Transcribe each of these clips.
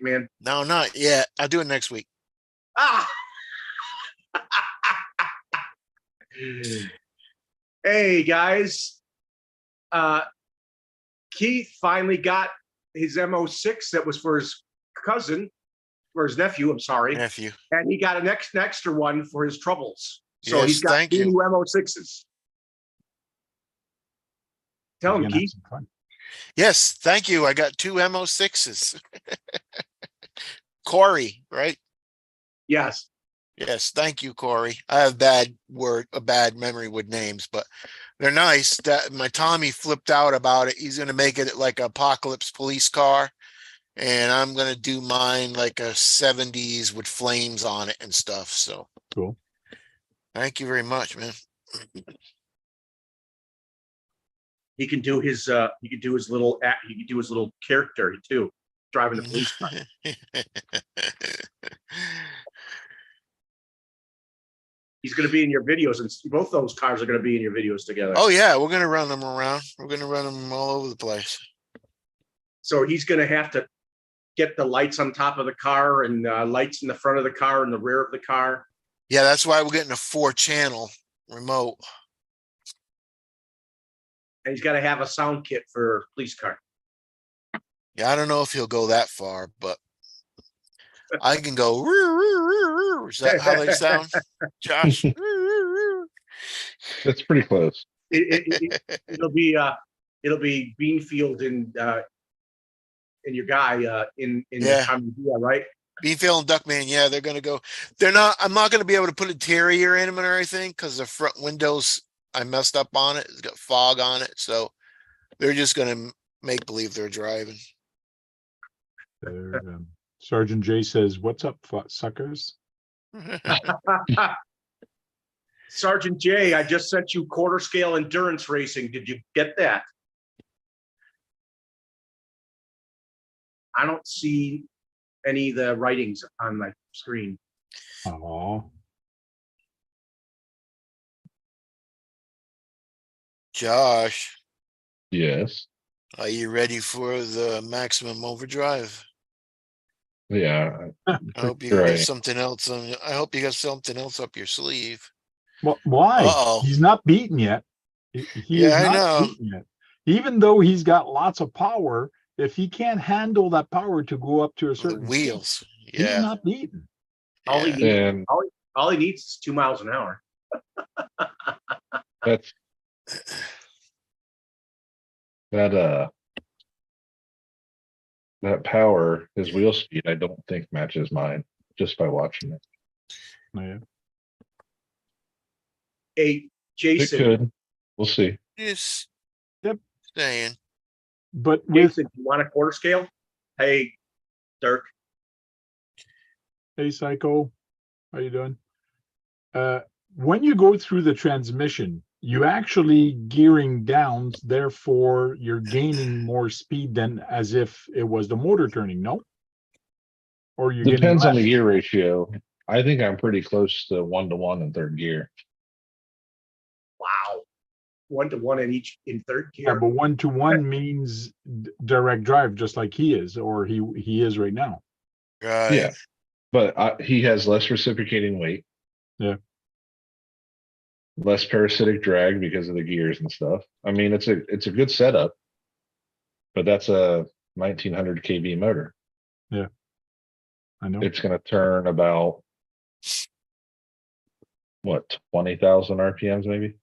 man? No, not yet. I'll do it next week. Ah. Hey guys, Keith finally got his MO6 that was for his cousin, or his nephew. I'm sorry, Nephew. and he got an extra one for his troubles. So he's Yes, got thank two you. new MO6s. Tell him, Keith. Yes, thank you. I got two MO6s. Corey, right? Yes. Yes, thank you, Corey. I have a bad memory with names, but they're nice. That my Tommy flipped out about it. He's gonna make it like an apocalypse police car, and I'm gonna do mine like a 70s with flames on it and stuff. So Cool. thank you very much, man. He can do his little character too, driving the police car. He's going to be in your videos, and both those cars are going to be in your videos together. Oh yeah, we're gonna run them around. We're gonna run them all over the place. So he's going to have to get the lights on top of the car and lights in the front of the car and the rear of the car. Yeah, that's why we're getting a 4-channel remote. And he's got to have a sound kit for police car. Yeah, I don't know if he'll go that far, but I can go. Is that how they sound, Josh? That's pretty close. It'll be Beanfield and your guy in Yeah. Right? Beanfield and Duckman, yeah, they're gonna go. They're not. I'm not gonna be able to put interior in them or anything because the front windows I messed up on it. It's got fog on it, so they're just gonna make believe they're driving. There, Sergeant J says, "What's up, suckers?" Sergeant J, I just sent you quarter scale endurance racing. Did you get that? I don't see any of the writings on my screen. Oh, Josh, Yes. are you ready for the maximum overdrive? Yeah. I hope you got something else on. I hope you got something else up your sleeve. well, why? Uh-oh. He's not beaten yet. He Yeah, is I not know. beaten yet. Even though he's got lots of power, if he can't handle that power to go up to a The certain wheels. speed, he's Yeah. not beaten. All he Yeah. needs, And all he needs is 2 miles an hour. that's that that power, his wheel speed, I don't think matches mine just by watching it. Yeah. Hey, It Jason, could. We'll see. Just Yep. saying. But with Jason, you want a quarter scale? Hey, Dirk. Hey Psycho, how you doing? When you go through the transmission, you actually gearing down, therefore you're gaining more speed than as if it was the motor turning, no? Or you're getting Depends on the less? gear ratio. I think I'm pretty close to 1-to-1 in third gear. Wow. 1-to-1 in third Yeah, gear. but 1-to-1 means direct drive, just like he is, or he is right now. Right. Yeah. But he has less reciprocating weight. Yeah. Less parasitic drag because of the gears and stuff. I mean, it's a good setup, but that's a 1900 kV motor. Yeah, I know. It's going to turn about what, 20,000 RPMs maybe.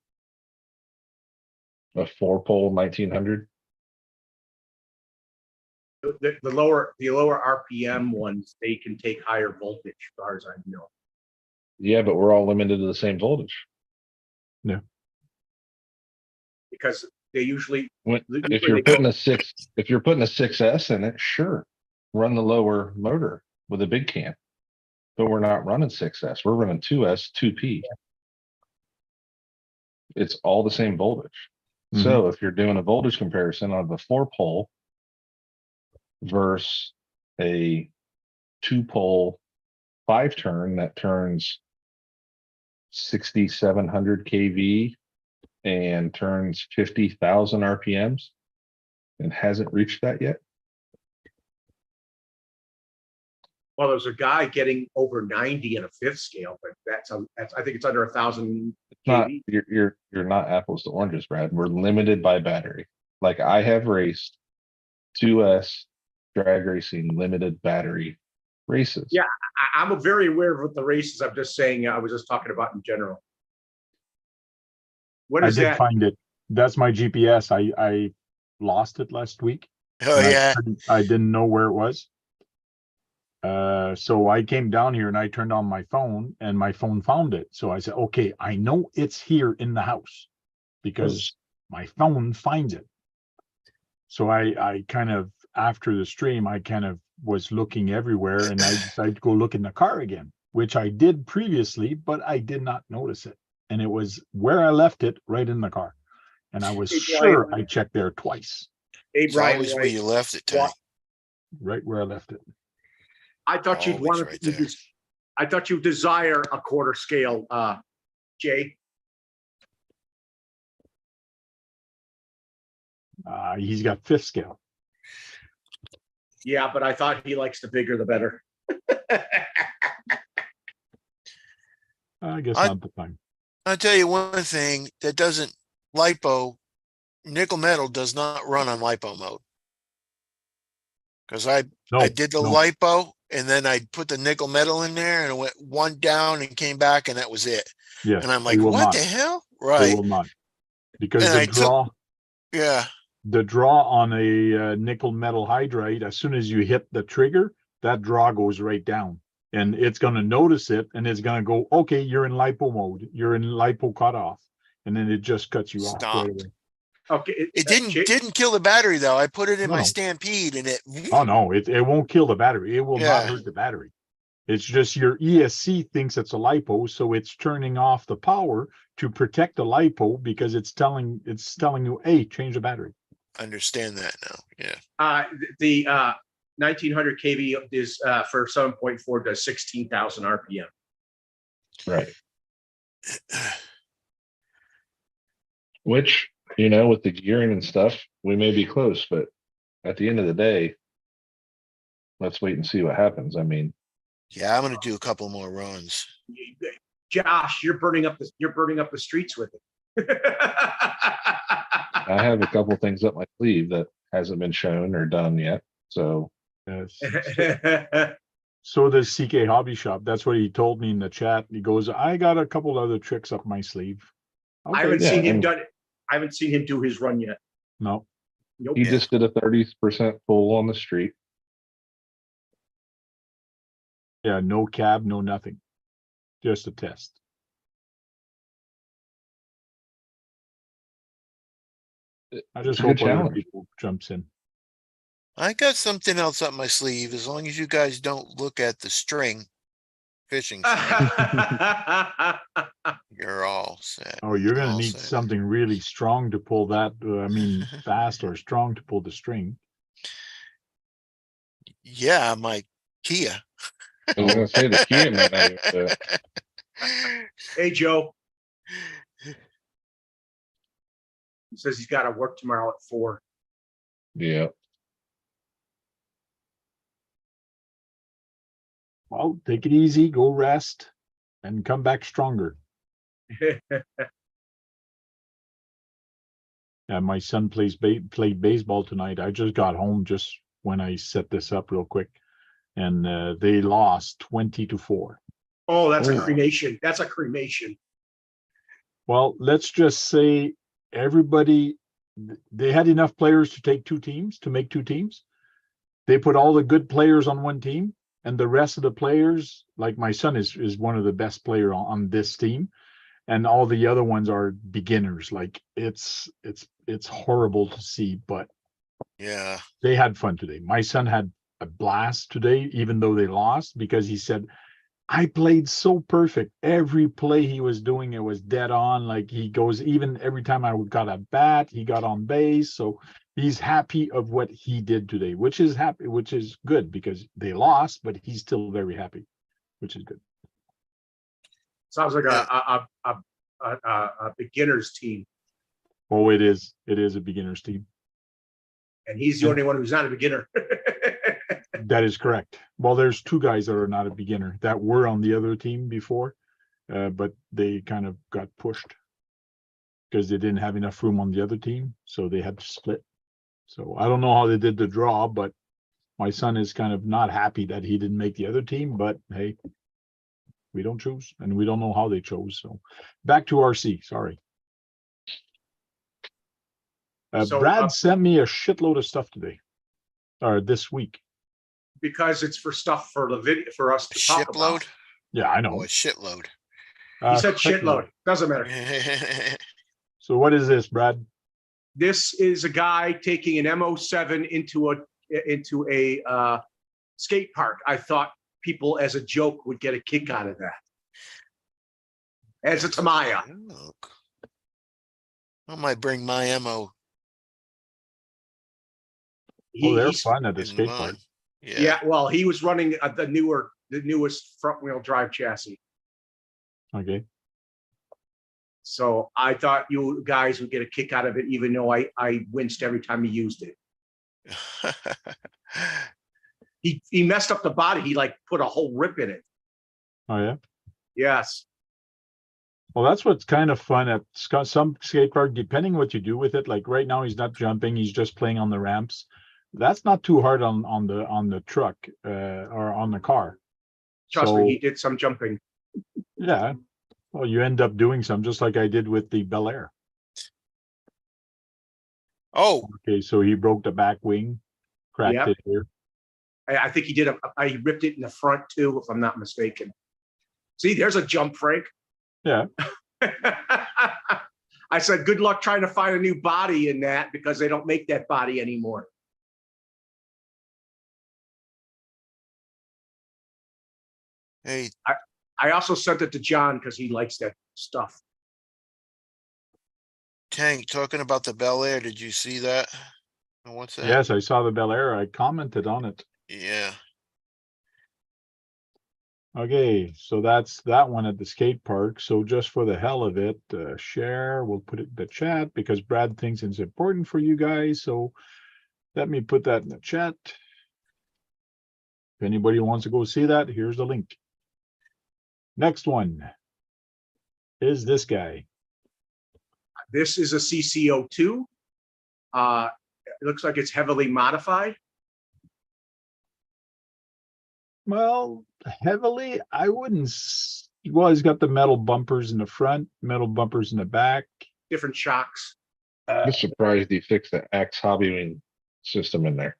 A 4-pole 1900. The lower RPM ones, they can take higher voltage, as far as I know. Yeah, but we're all limited to the same voltage. Yeah. Because they usually If you're putting a 6S in it, sure, run the lower motor with a big can. But we're not running 6S. We're running 2S, 2P. It's all the same voltage. So if you're doing a voltage comparison of a 4-pole versus a 2-pole 5-turn that turns 6,700 kV and turns 50,000 RPMs and hasn't reached that yet. Well, there's a guy getting over 90 in a fifth scale, but that's I think it's under 1,000 Not kV. you're not apples to oranges, Brad. We're limited by battery. Like I have raced 2S drag racing limited battery races. Yeah, I'm very aware of what the races. I'm just saying, I was just talking about in general. What I is did that? find it. That's my GPS. I lost it last week. Oh, and yeah. I didn't know where it was. So I came down here and I turned on my phone and my phone found it. So I said, okay, I know it's here in the house because my phone finds it. So I kind of, after the stream, I kind of was looking everywhere and I decided to go look in the car again, which I did previously, but I did not notice it. And it was where I left it, right in the car. And I was Hey, sure Brian. I checked there twice, Hey, It's Brian, always where White, you left it, Tony. right where I left it. I thought you'd Always want right to. there. I thought you desire a quarter scale, Jay. He's got fifth scale. Yeah, but I thought he likes the bigger the better. I guess I- not the time. I'll tell you one thing that doesn't lipo, nickel metal does not run on lipo mode. Because I No, did the no, lipo and then I put the nickel metal in there and it went one down and came back and that was it. yes, And I'm they like, will what not. the hell? They Right. will not, because And the I took, draw, yeah, the draw on a nickel metal hydride, as soon as you hit the trigger, that draw goes right down, and it's going to notice it, and it's going to go, okay, you're in lipo mode, you're in lipo cutoff, and then it just cuts you off right stopped. away. Okay, It Jay, didn't kill the battery though. I put it in No, my no. Stampede and it, Oh no, it won't kill the battery. It will not Yeah. hurt the battery. It's just your ESC thinks it's a lipo, so it's turning off the power to protect the lipo because it's telling you, hey, change the battery. understand that now. Yeah. the 1900 kV is for 7.4 does 16,000 RPM. Right. Which, you know, with the gearing and stuff, we may be close, but at the end of the day, let's wait and see what happens. I mean, Yeah, I'm gonna do a couple more runs. Josh, you're burning up the streets with it. I have a couple things up my sleeve that hasn't been shown or done yet. So Yes. So does CK Hobby Shop. That's what he told me in the chat. He goes, I got a couple other tricks up my sleeve. I haven't Yeah, seen him and- done it. I haven't seen him do his run yet. No. Nope. he Yeah. just did a 30% full on the street. Yeah, no cab, no nothing. Just a test. I just It's a good hope other challenge. people jumps in. I got something else up my sleeve as long as you guys don't look at the string, fishing string, you're all set. Oh, you're gonna All need set. something really strong to pull that. Fast or strong to pull the string. Yeah, my Kia. I was gonna say the key might not even do it. Hey, Joe. He says he's got to work tomorrow at 4. Yeah. Well, take it easy, go rest, and come back stronger. Yeah, my son played baseball tonight. I just got home just when I set this up real quick, and they lost 20-4. Oh, that's a Oh. cremation. That's a cremation. Well, let's just say everybody, they had enough players to make two teams. They put all the good players on one team, and the rest of the players, like my son is one of the best player on this team, and all the other ones are beginners. Like it's horrible to see, but Yeah. they had fun today. My son had a blast today, even though they lost, because he said, I played so perfect. Every play he was doing, it was dead on. Like he goes, even every time I got a bat, he got on base. So he's happy of what he did today, which is good because they lost, but he's still very happy, which is good. Sounds like a beginner's team, Oh, it is a beginner's team. and he's the only one who's not a beginner. That is correct. Well, there's two guys that are not a beginner that were on the other team before, but they kind of got pushed because they didn't have enough room on the other team, so they had to split. So I don't know how they did the draw, but my son is kind of not happy that he didn't make the other team, but hey, we don't choose and we don't know how they chose. So back to RC, sorry. Brad sent me a shitload of stuff today, or this week. Because it's for stuff for the video for us to talk about. Shipload? Yeah, I Oh, know. a shitload. He said shitload. Doesn't matter. So what is this, Brad? This is a guy taking an M07 into a skate park. I thought people as a joke would get a kick out of that. As a Tamiya. I might bring my ammo They're He's fun at the in skate park. mine. yeah. Well, he was running the newest front wheel drive chassis. Okay. So I thought you guys would get a kick out of it, even though I winced every time he used it. He messed up the body. He like put a whole rip in it. Oh yeah. Yes. Well, that's what's kind of fun at some skate park, depending what you do with it. Like right now, he's not jumping; he's just playing on the ramps. That's not too hard on the truck or on the car. Trust me, he did some jumping. Yeah. Well, you end up doing some, just like I did with the Bel Air. Oh, Okay, so he broke the back wing, cracked it here. I think he did. I ripped it in the front too, if I'm not mistaken. See, there's a jump, Frank. Yeah. I said, good luck trying to find a new body in that because they don't make that body anymore. hey, I also sent it to John because he likes that stuff. Tank, talking about the Bel Air, did you see that? What's that? Yes, I saw the Bel Air. I commented on it. Yeah. Okay, so that's that one at the skate park. So just for the hell of it, share, we'll put it in the chat because Brad thinks it's important for you guys. So let me put that in the chat. If anybody wants to go see that, here's the link. Next one is this guy. This is a CC02. It looks like it's heavily modified. Well, heavily, I wouldn't. Well, he's got the metal bumpers in the front, metal bumpers in the back. Different shocks. I'm surprised he fixed the Axe Hobby Wing system in there.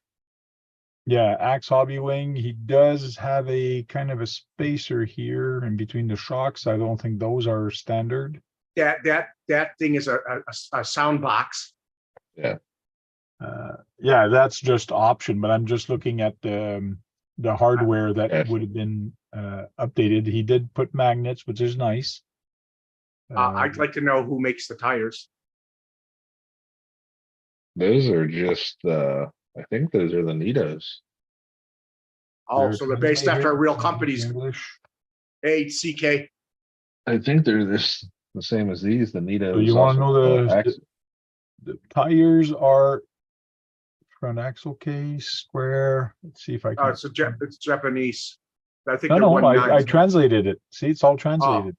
Yeah, Axe Hobby Wing. He does have a kind of a spacer here in between the shocks. I don't think those are standard. That thing is a sound box. Yeah. Yeah, that's just option, but I'm just looking at the hardware that would have been updated. He did put magnets, which is nice. I'd like to know who makes the tires. Those are just I think those are the Nitos. Oh, so they're based after real companies. English. Hey, CK. I think they're the same as these, the Nitos. So you want to know Axe. the tires are front axle case, square. Let's see if I can. It's Japanese. I think No, they're I translated it. See, it's all translated.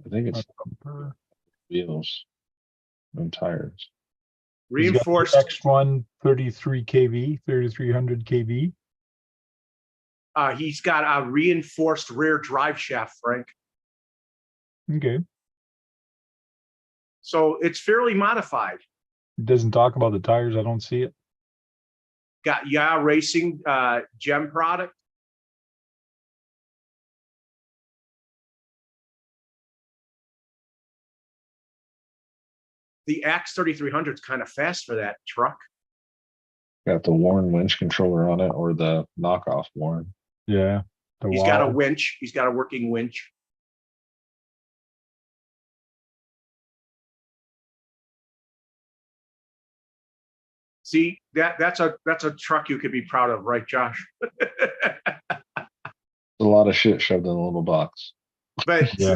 I think it's wheels and tires. Reinforced. X1 33 kV, 3300 kV. He's got a reinforced rear drive shaft, Frank. Okay. So it's fairly modified. It doesn't talk about the tires. I don't see it. Got Racing gem product. The Axe 3300 is kind of fast for that truck. Got the Warren winch controller on it, or the knockoff Warren. Yeah. He's got a winch. He's got a working winch. See, that's a truck you could be proud of, right, Josh? A lot of shit shoved in a little box. But Yeah.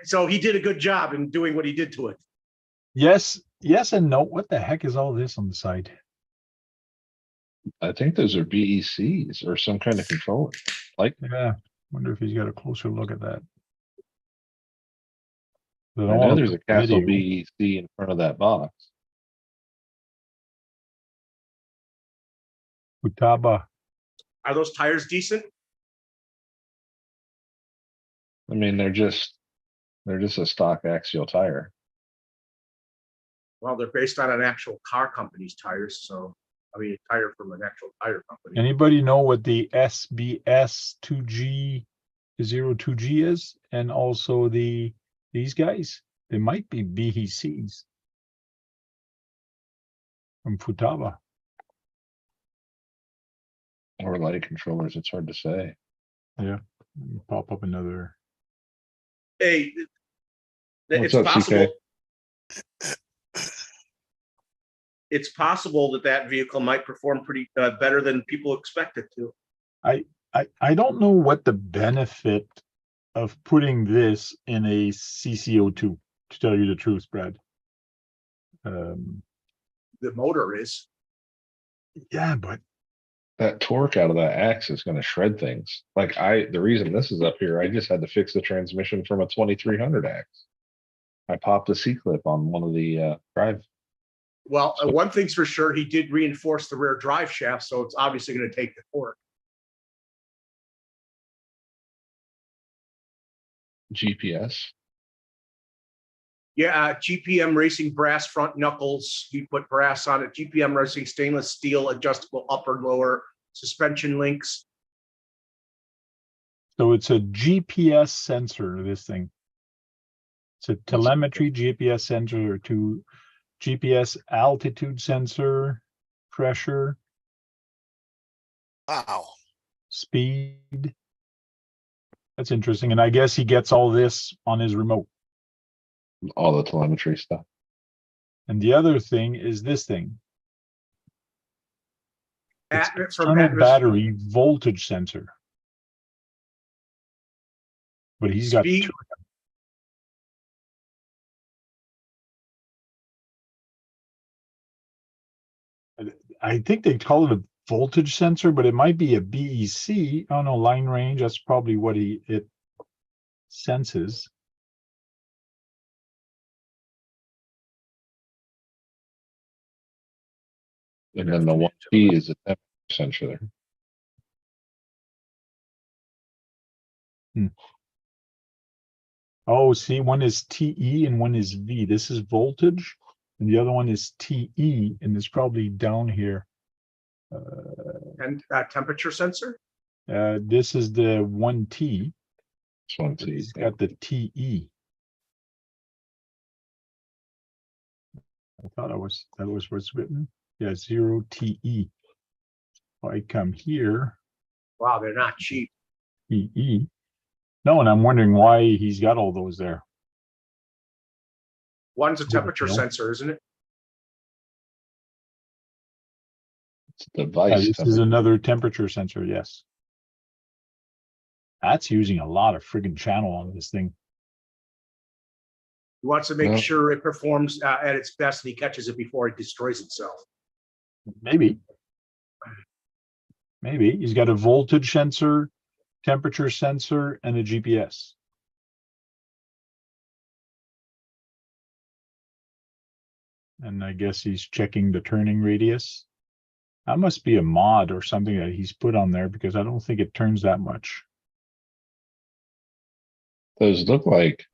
so he did a good job in doing what he did to it. Yes, yes and no. What the heck is all this on the side? I think those are BECs or some kind of controller. Like, Yeah, wonder if he's got a closer look at that. I I don't know wanna there's a put the Castle video. BEC in front of that box. Futaba. Are those tires decent? I mean, they're just a stock axial tire. Well, they're based on an actual car company's tires, so, I mean, a tire from an actual tire company. Anybody know what the SBS 2G 02G is? And also these guys? They might be BECs from Futaba. Or light controllers, it's hard to say. Yeah. Let me pop up another. Hey, What's it's up, CK? possible. It's possible that that vehicle might perform pretty better than people expect it to. I don't know what the benefit of putting this in a CCO2, to tell you the truth, Brad. The motor is. Yeah, but That torque out of that axe is gonna shred things. Like the reason this is up here, I just had to fix the transmission from a 2300 axe. I popped a C-clip on one of the drive. Well, one thing's for sure, he did reinforce the rear drive shaft, so it's obviously going to take the torque. GPS. Yeah, GPM Racing brass front knuckles. He put brass on it. GPM Racing stainless steel adjustable upper and lower suspension links. so it's a GPS sensor, this thing. It's a telemetry GPS sensor to GPS altitude sensor, pressure, Wow. speed. That's interesting. And I guess he gets all this on his remote. All the telemetry stuff. And the other thing is this thing. It's From external battery voltage sensor. But he's got speed. two. I think they call it a voltage sensor, but it might be a BEC. Oh no, line range. That's probably what it senses. And then the 1P is a temperature sensor there. Oh, see, one is TE and one is V. This is voltage, and the other one is TE, and it's probably down here. And temperature sensor. This is the 1T. This one's It's got the TE. I thought that was what's written. Yeah, 0TE. If I come here, Wow, they're not cheap. EE. No, and I'm wondering why he's got all those there. One's a temperature No. sensor, isn't it? It's a device. This is another temperature sensor, yes. That's using a lot of friggin' channel on this thing. He wants to make No. sure it performs at its best and he catches it before it destroys itself. Maybe. Maybe. He's got a voltage sensor, temperature sensor, and a GPS. And I guess he's checking the turning radius. That must be a mod or something that he's put on there because I don't think it turns that much. Those look like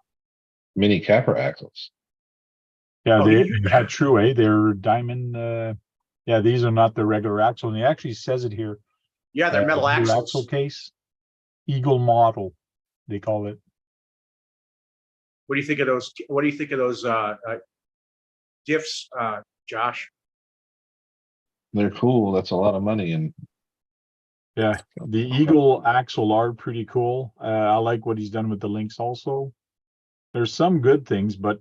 mini capper axles. Yeah, Oh, that's true, eh? They're diamond. Yeah, these are not the regular axle. And he actually says it here. Yeah, they're metal New axles. axle case. Eagle model, they call it. What do you think of those? What do you think of those diffs, Josh? They're cool. That's a lot of money. And Yeah, the Eagle axle are pretty cool. I like what he's done with the links also. There's some good things, but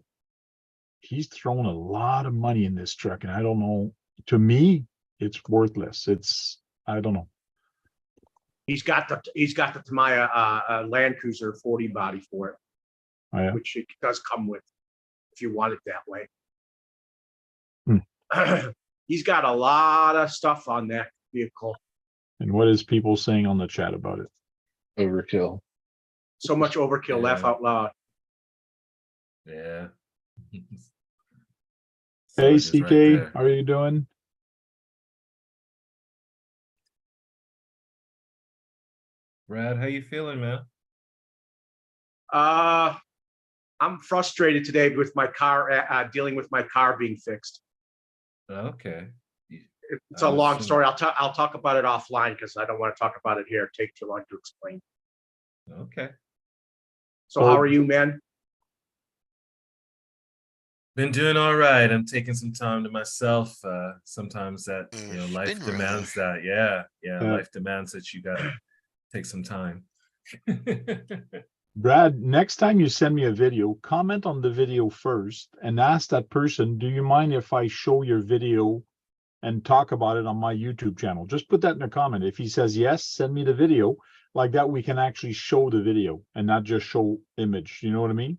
he's thrown a lot of money in this truck, and I don't know. To me, it's worthless. I don't know. He's got the Tamiya Land Cruiser 40 body for it, Oh, yeah. which it does come with if you want it that way. He's got a lot of stuff on that vehicle. And what is people saying on the chat about it? Overkill. So much overkill, laugh Yeah. out loud. Yeah. Hey, Slug is right CK, there. how are you doing? Brad, how you feeling, man? I'm frustrated today with my car, dealing with my car being fixed. Okay. It's a I'm long assuming- story. I'll talk about it offline because I don't want to talk about it here. It'd take too long to explain. Okay. So how are you, man? Been doing all right. I'm taking some time to myself. Sometimes that life Been demands that. Yeah, Yeah. life demands that you gotta take some time. Brad, next time you send me a video, comment on the video first and ask that person, do you mind if I show your video and talk about it on my YouTube channel? Just put that in a comment. If he says yes, send me the video. Like that, we can actually show the video and not just show image. You know what I mean?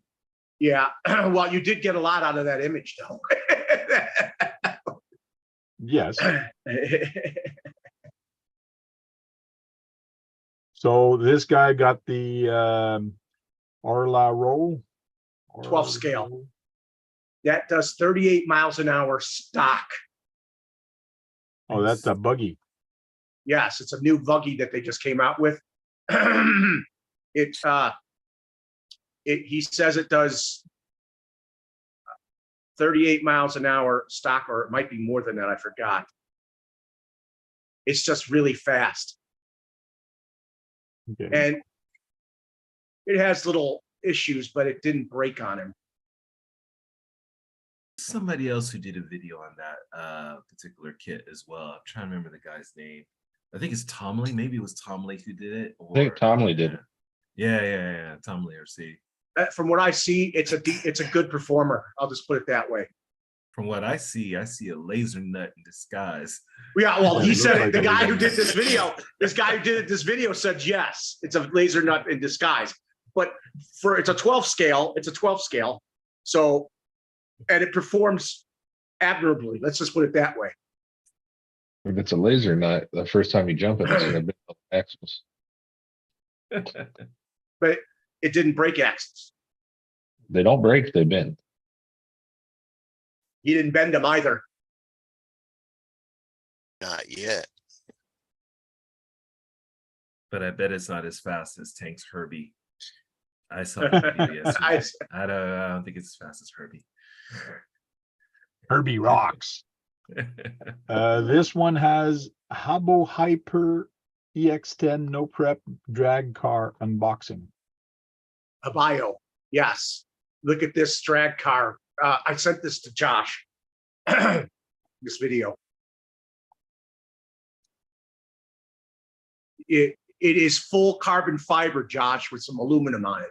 Yeah. Well, you did get a lot out of that image, though. Yes. So this guy got the Arla roll. 12 scale. That does 38 miles an hour stock. Oh, that's the buggy. Yes, it's a new buggy that they just came out with. He says it does 38 miles an hour stock, or it might be more than that. I forgot. It's just really fast. Okay. And it has little issues, but it didn't break on him. Somebody else who did a video on that particular kit as well. I'm trying to remember the guy's name. I think it's Tomley. Maybe it was Tomley who did it. I think Tomley did it. Yeah. Tomley or C. From what I see, it's a good performer. I'll just put it that way. From what I see a laser nut in disguise. Yeah, well, Yeah, he it said looks it. The like a guy who laser did this video, this video said yes, it's a laser nut in disguise. But it's a 12 scale. It's a 12 scale. So, and it performs admirably. Let's just put it that way. If it's a laser nut, the first time you jump it, it's gonna be axles. But it didn't break axles. They don't break, they bend. He didn't bend them either. Not yet. But I bet it's not as fast as Tank's Herbie. I saw the video yesterday. I don't think it's as fast as Herbie. Herbie rocks. This one has Habo Hyper EX10 no prep drag car unboxing. A bio. Yes. Look at this drag car. I sent this to Josh. This video. It is full carbon fiber, Josh, with some aluminum on it.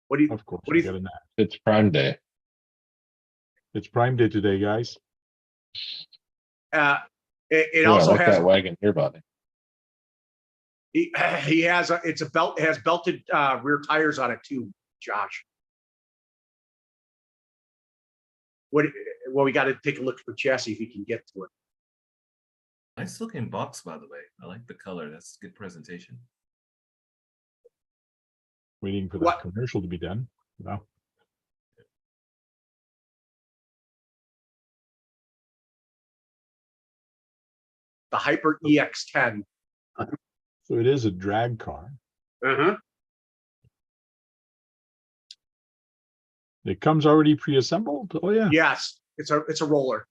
What do you? Of course, What do I you got a nap. It's Prime Day. It's Prime Day today, guys. It Ooh, I also like has. that wagon here body. He has a. It's a belt. It has belted rear tires on it too, Josh. Well, we got to take a look at the chassis if we can get to it. Nice looking box, by the way. I like the color. That's good presentation. Waiting for that What? commercial to be done. No. The Hyper EX10. So it is a drag car. It comes already pre-assembled. Oh yeah. Yes, it's a roller.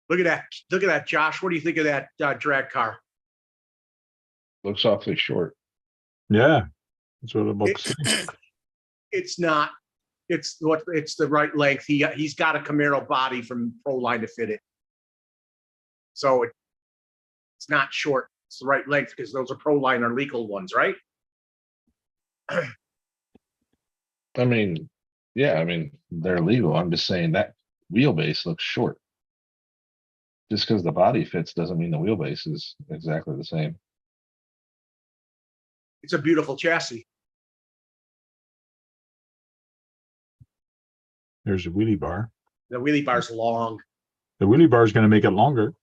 Look at that. Look at that, Josh. What do you think of that drag car? Looks awfully short. Yeah. That's what I'm about to say. It's not. It's the right length. He's got a Camaro body from Proline to fit it. So it's not short. It's the right length because those are Proline are legal ones, right? I mean, yeah, I mean, they're legal. I'm just saying that wheelbase looks short. Just because the body fits doesn't mean the wheelbase is exactly the same. It's a beautiful chassis. There's a wheelie bar. The wheelie bar's long. The wheelie bar is going to make it longer.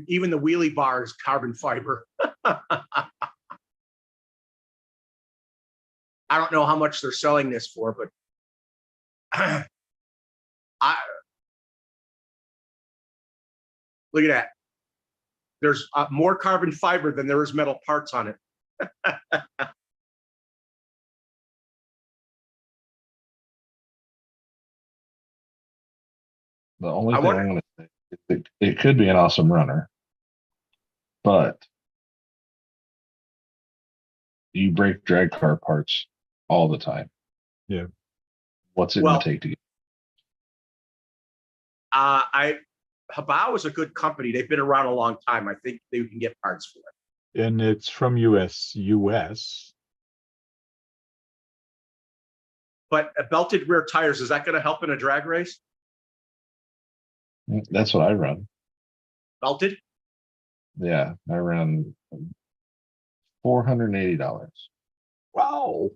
Even the wheelie bar is carbon fiber. I don't know how much they're selling this for, but look at that. There's more carbon fiber than there is metal parts on it. The only I thing wonder- I'm going to say is it could be an awesome runner, but you break drag car parts all the time. Yeah. What's it Well, going to take to get? Habao is a good company. They've been around a long time. I think they can get parts for it. And it's from US. But belted rear tires, is that going to help in a drag race? That's what I run. Belted? Yeah, I run $480. Wow.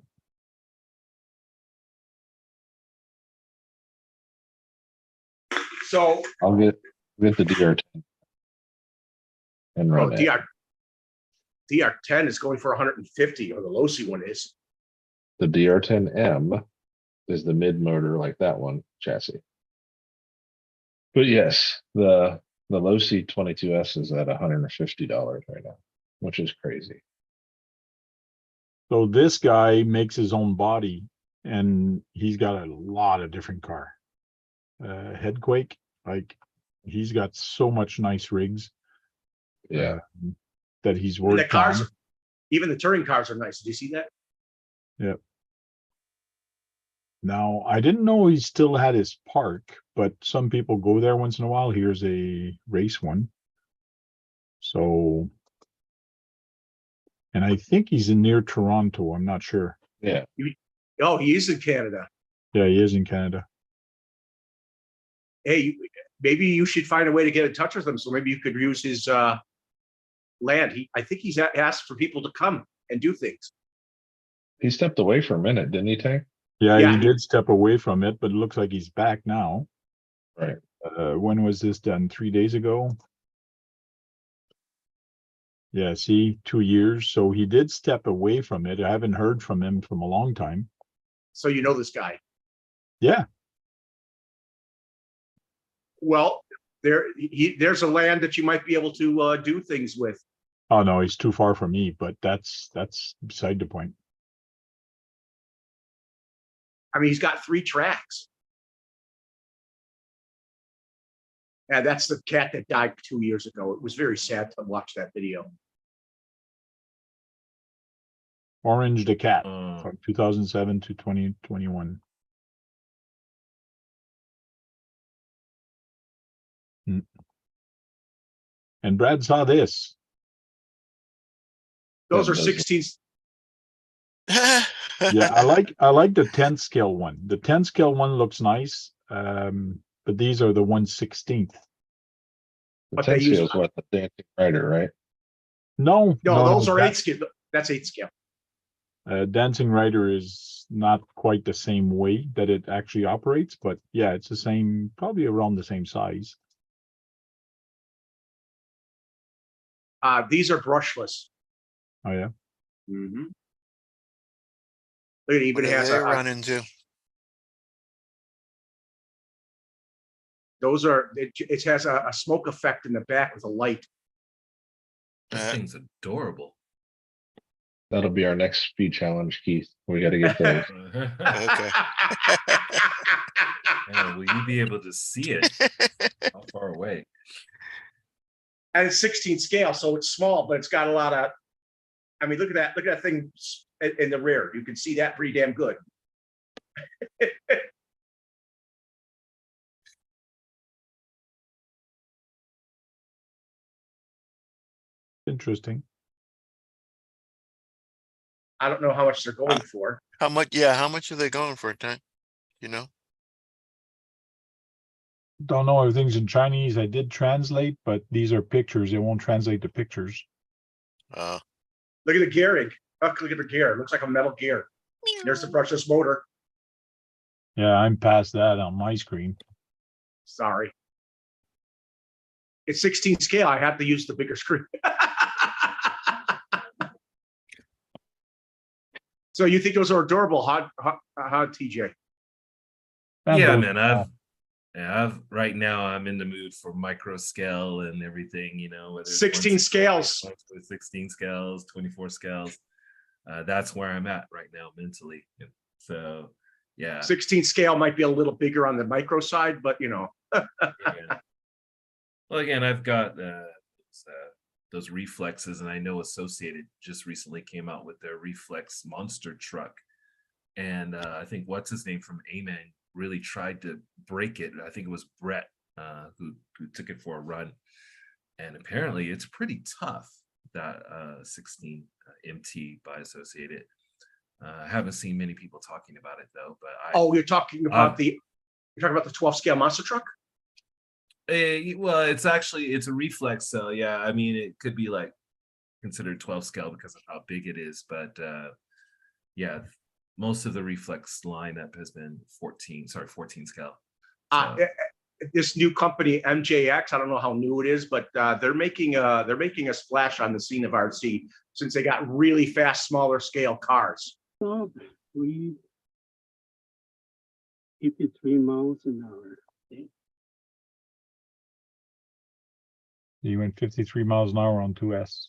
So, I'll get the DR10 and run it. DR10 is going for 150, or the Losi one is. The DR10M is the mid motor like that one chassis. But yes, the Losi 22S is at $150 right now, which is crazy. So this guy makes his own body, and he's got a lot of different car. Headquake, like he's got so much nice rigs. Yeah. That he's And worked the cars, on. even the touring cars are nice. Did you see that? Now, I didn't know he still had his park, but some people go there once in a while. Here's a race one. So, and I think he's in near Toronto. I'm not sure. Yeah. Oh, he is in Canada. Yeah, he is in Canada. Hey, maybe you should find a way to get in touch with him. So maybe you could use his land. I think he's asked for people to come and do things. He stepped away for a minute, didn't he, Tank? Yeah, Yeah, he he- did step away from it, but it looks like he's back now. Right. When was this done? 3 days ago? Yeah, see, 2 years. So he did step away from it. I haven't heard from him from a long time. So you know this guy. Yeah. Well, there's a land that you might be able to do things with. Oh no, he's too far from me, but that's beside the point. I mean, he's got 3 tracks. Yeah, that's the cat that died 2 years ago. It was very sad to watch that video. Orange the Cat Oh, from 2007 to 2021. And Brad saw this. Those are Those- 16s. Yeah, I like the 10 scale one. The 10 scale one looks nice. But these are the 1/16. The But 10 they use- scale is what the Dancing Rider, right? No, No, those are that- 8 scale. That's 8 scale. Dancing Rider is not quite the same way that it actually operates, but yeah, it's the same, probably around the same size. These are brushless. Oh yeah. Mm-hmm. Look, it even What do has they a, run into? those are it has a smoke effect in the back with a light. this thing's adorable. That'll be our next speed challenge, Keith. We got to get those. Okay. Man, will you be able to see it? How far away? And it's 16 scale, so it's small, but it's got a lot of. I mean, look at that! Look at that thing in the rear. You can see that pretty damn good. Interesting. I don't know how much they're going for. How much? Yeah, how much are they going for, Tank? You know? Don't know, everything's in Chinese. I did translate, but these are pictures. It won't translate the pictures. Uh, Look at the gearing. Look at the gear. It looks like a metal gear. There's the brushless motor. Yeah, I'm past that on my screen. Sorry. It's 16 scale. I have to use the bigger screen. So you think those are adorable, huh, TJ? Yeah, And man. I've right now I'm in the mood for micro scale and everything, whether it's 16 scales. 16 scales, 24 scales. That's where I'm at right now mentally. So yeah. 16 scale might be a little bigger on the micro side, but Yeah. Well, again, I've got those reflexes, and I know Associated just recently came out with their reflex monster truck, and I think what's his name from Amen really tried to break it. I think it was Brett who took it for a run, and apparently it's pretty tough, that 16 MT by Associated. I haven't seen many people talking about it though, but you're talking about the 12 scale monster truck? Well, it's a reflex, so yeah, I mean it could be like considered 12 scale because of how big it is, but yeah, most of the reflex lineup has been 14 scale. So, This new company MJX, I don't know how new it is, but they're making a splash on the scene of RC since they got really fast, smaller scale cars. 53 miles an hour. you went 53 miles an hour on 2S.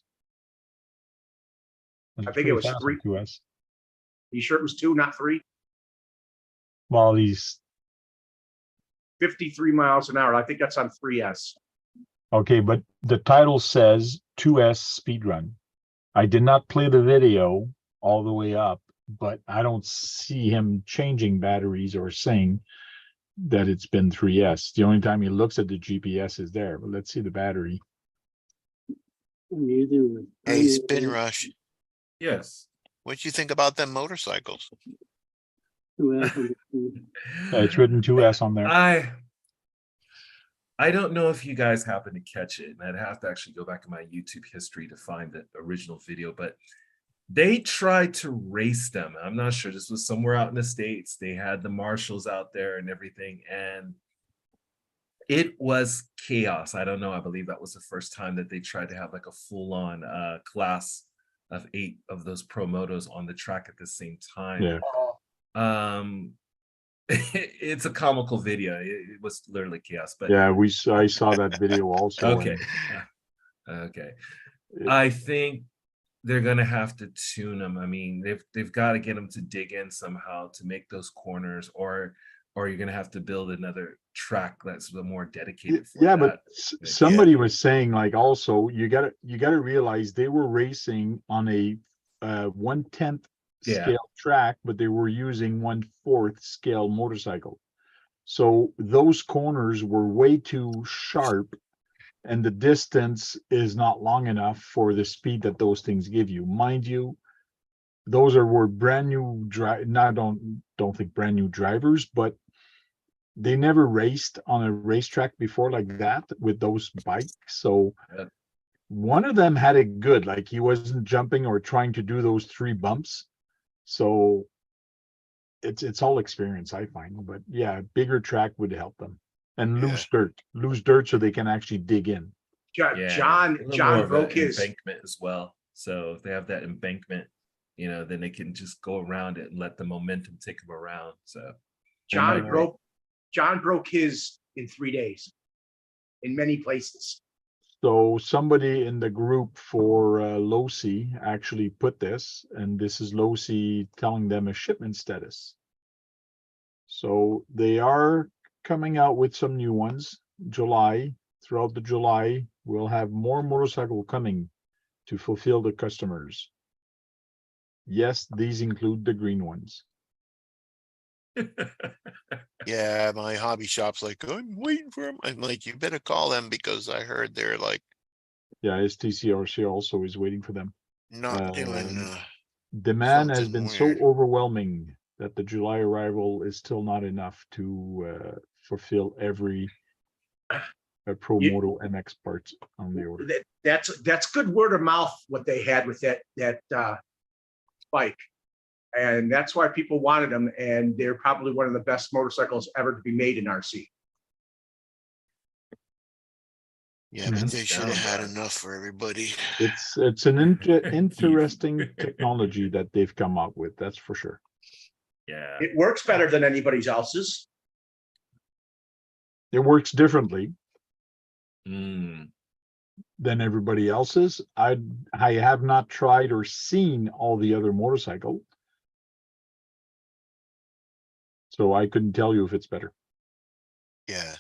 I think it was 3. 2S. You sure it was 2, not 3? Well, he's 53 miles an hour. I think that's on 3S. okay, but the title says 2S speed run. I did not play the video all the way up, but I don't see him changing batteries or saying that it's been 3S. The only time he looks at the GPS is there, but let's see the battery. Hey, Spin Rush, yes. what you think about them motorcycles? Yeah, it's written 2S on there. I don't know if you guys happen to catch it, and I'd have to actually go back in my YouTube history to find the original video, but they tried to race them. I'm not sure, this was somewhere out in the States. They had the marshals out there and everything, and it was chaos. I don't know. I believe that was the first time that they tried to have like a full-on class of 8 of those Pro Motos on the track at the same time. Yeah. It's a comical video. It was literally chaos. But Yeah, I saw that video also. okay. Okay. I think they're gonna have to tune them. I mean, they've got to get them to dig in somehow to make those corners, or you're gonna have to build another track that's more dedicated for Yeah, that. but somebody was saying, like, also you gotta realize they were racing on a 1/10 Yeah. scale track, but they were using 1/4 scale motorcycle. So those corners were way too sharp, and the distance is not long enough for the speed that those things give you. Mind you, those were brand new don't think brand new drivers, but they never raced on a racetrack before like that with those bikes. So Yeah. one of them had it good, like he wasn't jumping or trying to do those 3 bumps. So it's all experience, I find. But yeah, bigger track would help them, and Yeah. lose dirt so they can actually dig in. Yeah, John a little more of broke an his embankment as well. So if they have that embankment, then they can just go around it and let the momentum take them around. So John broke his in 3 days in many places. So somebody in the group for Losi actually put this, and this is Losi telling them a shipment status. So they are coming out with some new ones. Throughout the July, we'll have more motorcycle coming to fulfill the customers. Yes, these include the green ones. Yeah, my hobby shop's like, I'm waiting for them. I'm like, you better call them because I heard they're like Yeah, STCRC also is waiting for them. not doing Demand has something been so weird. overwhelming that the July arrival is still not enough to fulfill every Pro Moto MX parts on the order. That's good word of mouth what they had with that bike. And that's why people wanted them. And they're probably one of the best motorcycles ever to be made in RC. Yeah, but Mhm. they should have Hands had down, enough for everybody. It's an interesting technology that they've come up with. That's for sure. Yeah. It works better than anybody's else's. It works differently Mm. than everybody else's. I have not tried or seen all the other motorcycle, so I couldn't tell you if it's better. Yeah.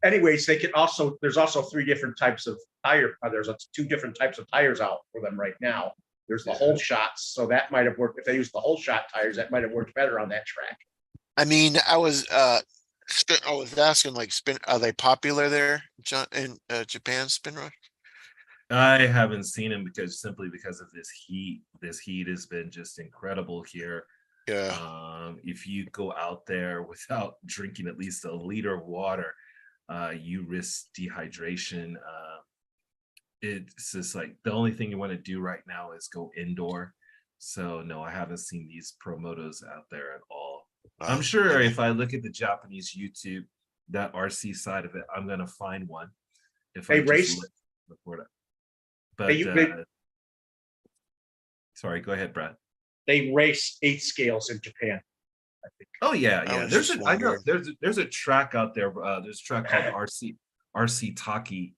Anyways, they can also, there's also 3 different types of tire. There's 2 different types of tires out for them right now. There's the whole shots. So that might have worked. If they used the whole shot tires, that might have worked better on that track. I mean, I was asking like are they popular there, John, in Japan, Spin Rush? I haven't seen him simply because of this heat. This heat has been just incredible here. Yeah. If you go out there without drinking at least a liter of water, you risk dehydration. It's just like the only thing you want to do right now is go indoor. So no, I haven't seen these pro motos out there at all. I'm sure if I look at the Japanese YouTube, that RC side of it, I'm gonna find one. If They I just race- look for it. But sorry, go ahead, Brad. They race 8 scales in Japan. I think. Oh yeah, I yeah. was There's just I know wondering. there's a track out there. There's a track called RC Taki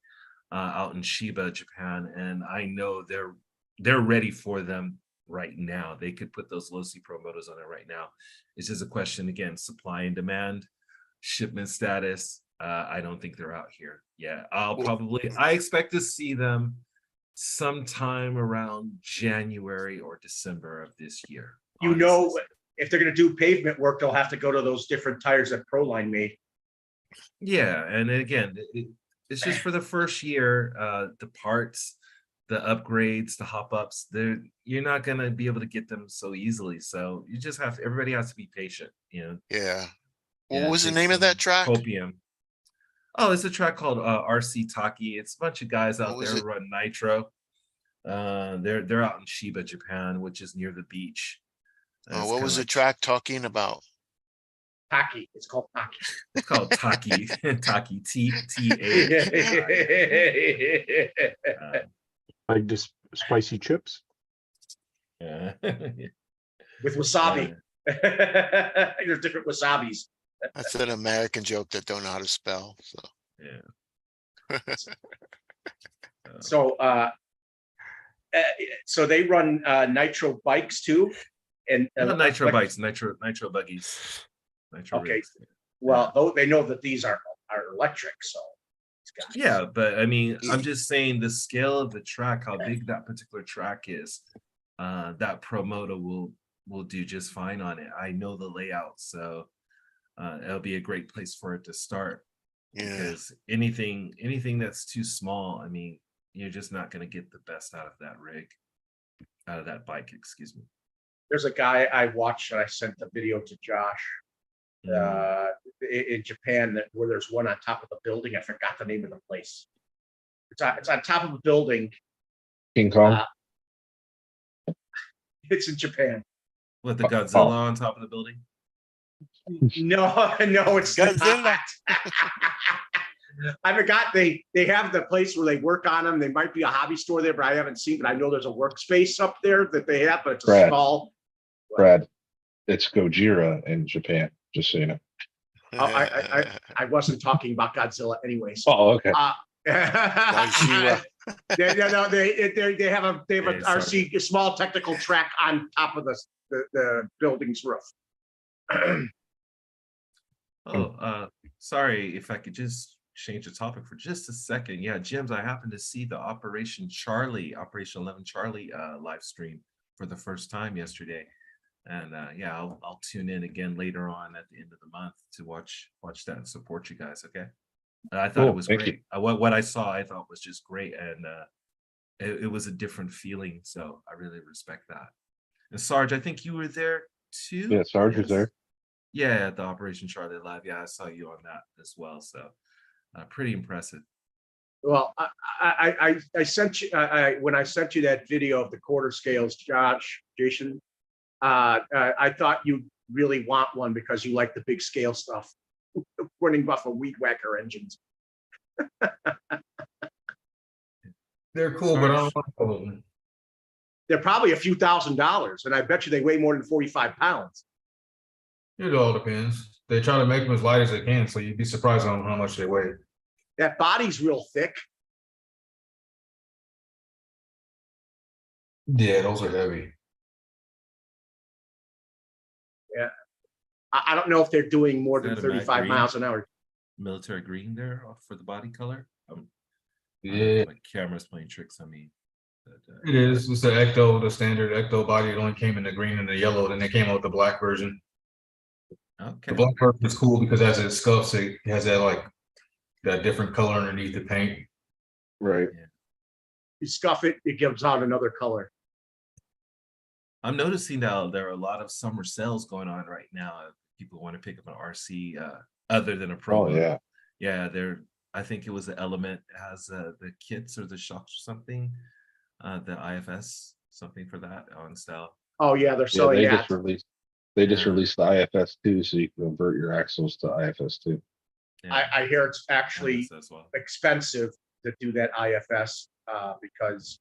out in Shiba, Japan, and I know they're ready for them right now. They could put those low C Pro motos on it right now. It's just a question again, supply and demand, shipment status. I don't think they're out here. Yeah, I expect to see them sometime around January or December of this year. You know, if they're going to do pavement work, they'll have to go to those different tires that Proline made. Yeah, and again, it's just for the first year. The parts, the upgrades, the hop ups, you're not gonna be able to get them so easily. So you just everybody has to be patient, you know. Yeah. Yeah, What was the take name of that some track? Copium. Oh, it's a track called RC Taki. It's a bunch of guys out What was there it? who run nitro. They're out in Shiba, Japan, which is near the beach. It's What kinda was the like- track talking about? Taki. It's called Taki. It's called Taki. Taki T-A. Like this spicy chips. Yeah. With wasabi. There's different wasabis. That's an American joke that don't know how to spell. So Yeah. So so they run nitro bikes too, and Not nitro bikes, nitro buggies. Nitro Okay. rigs. Well, though they know that these are electric, so Yeah, but I mean, Yeah. I'm just saying the scale of the track, how big that particular track is, that Promoto will do just fine on it. I know the layout, so it'll be a great place for it to start. yeah. Because anything that's too small, I mean, you're just not going to get the best out of that rig, out of that bike, excuse me. there's a guy I watched and I sent the video to Josh in Japan where there's one on top of the building. I forgot the name of the place. It's on top of a building. King Kong. It's in Japan. With the Godzilla on top of the building. No, it's Godzilla. not. I forgot they have the place where they work on them. There might be a hobby store there, but I haven't seen. But I know there's a workspace up there that they have, but it's a Brad. small. Brad, it's Gojira in Japan, just so you know. I wasn't talking about Godzilla, anyways. Oh, okay. Gojira. they have a Hey, sorry. RC small technical track on top of the building's roof. Sorry, if I could just change the topic for just a second. Yeah, Jims, I happened to see the Operation 11 Charlie live stream for the first time yesterday. And yeah, I'll tune in again later on at the end of the month to watch that and support you guys. Okay. I thought Cool, it was thank great. What I saw, I thought was just great, and it was a different feeling. So I really respect that. And Sarge, I think you were there too. Yeah, Sarge was there. Yeah, at the Operation Charlie Live. Yeah, I saw you on that as well. So pretty impressive. Well, I sent you, when I sent you that video of the quarter scales, Jason, I thought you really want one because you like the big scale stuff. Running Buffalo weed whacker engines. They're cool, but I don't want all of them. They're probably a few $1,000s, and I bet you they weigh more than 45 pounds. It all depends. They try to make them as light as they can, so you'd be surprised on how much they weigh. That body's real thick. Yeah, those are heavy. I don't know if they're doing more Is than that a matte 35 green? miles an hour. Military green there for the body color. Yeah, My camera's playing tricks on me. But, it is. It's the Ecto, the standard Ecto body. It only came in the green and the yellow. Then they came out with the black version. okay. The black version is cool because as it scuffs, it has that like that different color underneath the paint. Right. You scuff it, it gives out another color. I'm noticing now there are a lot of summer sales going on right now. People want to pick up an RC other than a Pro. Oh yeah. Yeah, I think it was the Element has the kits or the shocks or something. The IFS something for that on sale. Oh yeah, they're Yeah, selling they that. just released. They just Yeah. released the IFS 2, so you can convert your axles to IFS 2. Yeah, I hear it's actually IFS as well. expensive to do that IFS because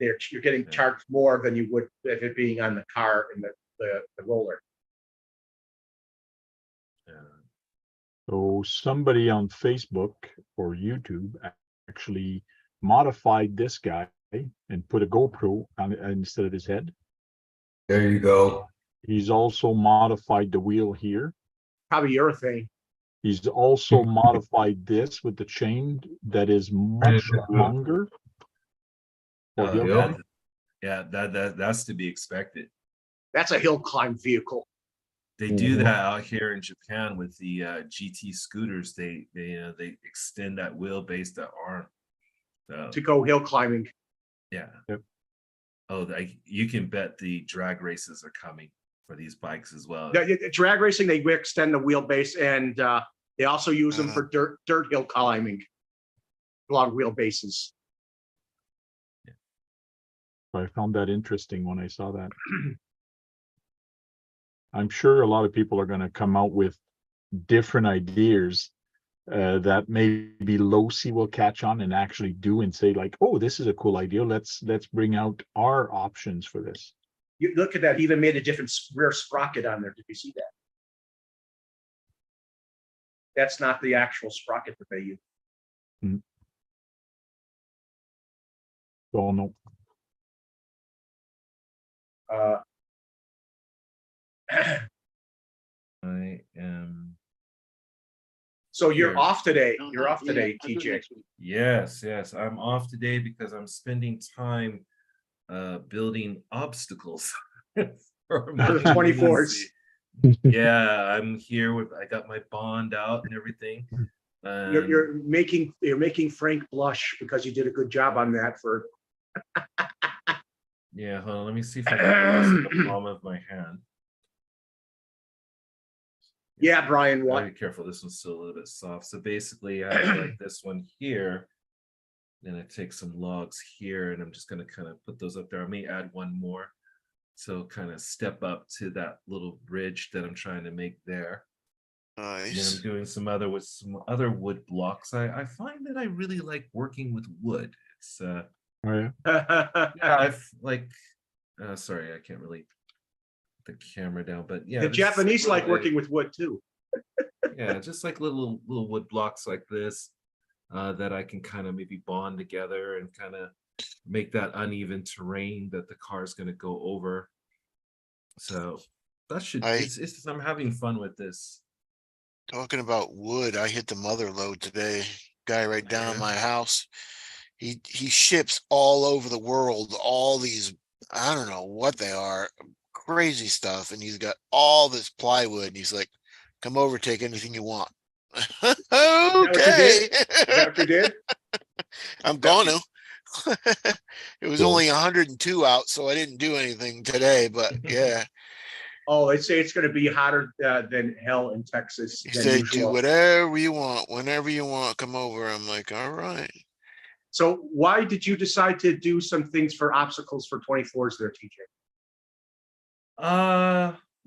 you're getting Yeah. charged more than you would if it being on the car in the roller. Yeah. So somebody on Facebook or YouTube actually modified this guy and put a GoPro on instead of his head. There you go. He's also modified the wheel here. Probably urethane. He's also modified this with the chain that is much longer. for hill yeah. climb. Yeah, that's to be expected. That's a hill climb vehicle. They do Mhm. that out here in Japan with the GT scooters. They extend that wheelbase, that arm. So To go hill climbing. yeah. Yep. Oh, you can bet the drag races are coming for these bikes as well. Drag racing, they extend the wheelbase, and they also use them for dirt hill climbing. Long wheelbases. I found that interesting when I saw that. I'm sure a lot of people are going to come out with different ideas that maybe Losi will catch on and actually do and say like, oh, this is a cool idea. Let's bring out our options for this. You look at that, he even made a different rear sprocket on there. Did you see that? That's not the actual sprocket that they use. Oh no. I am. So you're Here. off today. You're off today, TJ. Yes, I'm off today because I'm spending time building obstacles for my the 24s. legacy. Yeah, I'm here with I got my bond out and everything. You're making Frank blush because you did a good job on that for. Yeah, hold on, let me see if I can put this in the palm of my hand. Yeah, Brian, what? Be careful, this one's still a little bit soft. So basically I have like this one here. Then I take some logs here and I'm just gonna kind of put those up there. I may add one more. So kind of step up to that little bridge that I'm trying to make there. And then Nice. I'm doing some other wood blocks. I find that I really like working with wood. It's Oh yeah. yeah, I've like sorry, I can't really put the camera down, but yeah, The this is Japanese like little- working with wood too. yeah, just like little wood blocks like this that I can kind of maybe bond together and kind of make that uneven terrain that the car is going to go over. So that should it's I'm having fun with this. Talking about wood, I hit the mother lode today. Guy right down Yeah. my house. He ships all over the world, all these, I don't know what they are, crazy stuff. And he's got all this plywood. And he's like, come over, take anything you want. Okay. Is that what you did? I'm gonna. It was only 102 out, so I didn't do anything today, but yeah. Oh, they say it's going to be hotter than hell in Texas. He than said, do usual. whatever you want, whenever you want, come over. I'm like, all right. So why did you decide to do some things for obstacles for 24s there, TJ?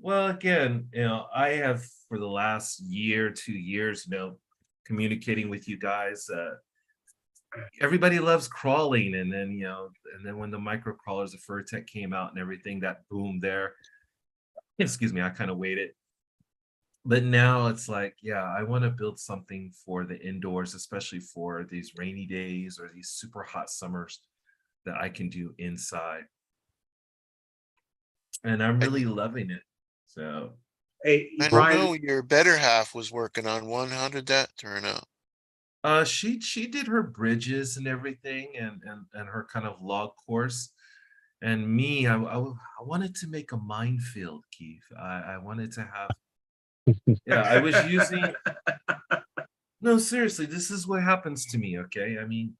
Well, again, I have for the last year, 2 years, communicating with you guys. Everybody loves crawling, and then when the micro crawlers, the Furtech came out and everything, that boom there. Excuse me, I kind of waited. But now it's like, yeah, I want to build something for the indoors, especially for these rainy days or these super hot summers that I can do inside. And I'm really loving it. So Hey, I don't Brian, know, your better half was working on one. How did that turn out? she did her bridges and everything, and her kind of log course. And me, I wanted to make a minefield, Keith. I wanted to have, yeah, I was using, no, seriously, this is what happens to me, okay? I mean,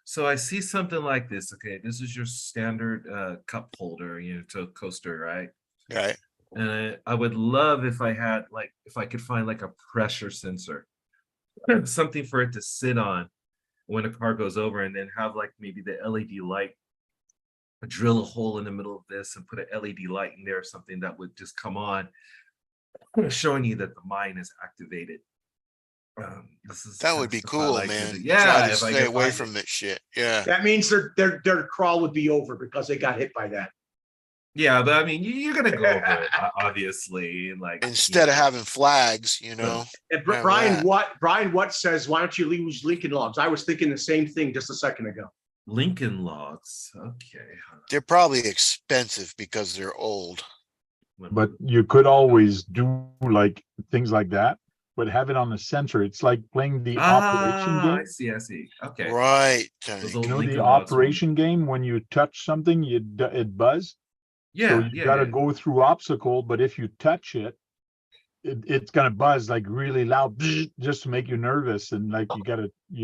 so I see something like this, okay? This is your standard cup holder, to coaster, right? Right. And I would love if I had, like, if I could find like a pressure sensor, something for it to sit on when a car goes over, and then have like maybe the LED light, drill a hole in the middle of this and put an LED light in there or something that would just come on, showing you that the mine is activated. That would be stuff I cool, like to man. do. Try Yeah, to if I stay could away find from it. that shit. Yeah. that means their crawl would be over because they got hit by that. Yeah, but I mean, you're gonna go over it, obviously. Like, Instead of having flags, And have Brian, that. What says, why don't you use Lincoln Logs? I was thinking the same thing just a second ago. Lincoln Logs. Okay. They're probably expensive because they're old. But you could always do like things like that, but have it on the sensor. It's like playing the operation game. I see. Okay. Right. Those Tank. old You know the Lincoln Logs were- operation game when you touch something, it buzz. Yeah, So you got to yeah. go through obstacle, but if you touch it, it's gonna buzz like really loud, just to make you nervous, and like you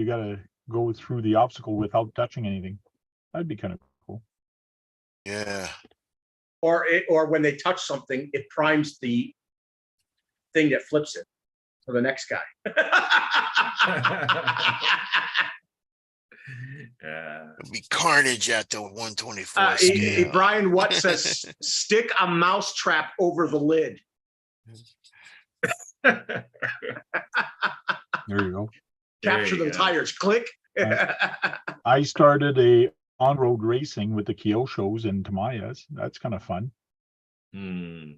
gotta go through the obstacle without touching anything. That'd be kind of cool. Yeah. Or when they touch something, it primes the thing that flips it for the next guy. Yeah. It'd be carnage at the 124 scale. Brian, what says stick a mouse trap over the lid? There you go. Capture There the you go. tires. Click. I started a on-road racing with the Kyoshos and Tamayas. That's kind of fun. Hmm.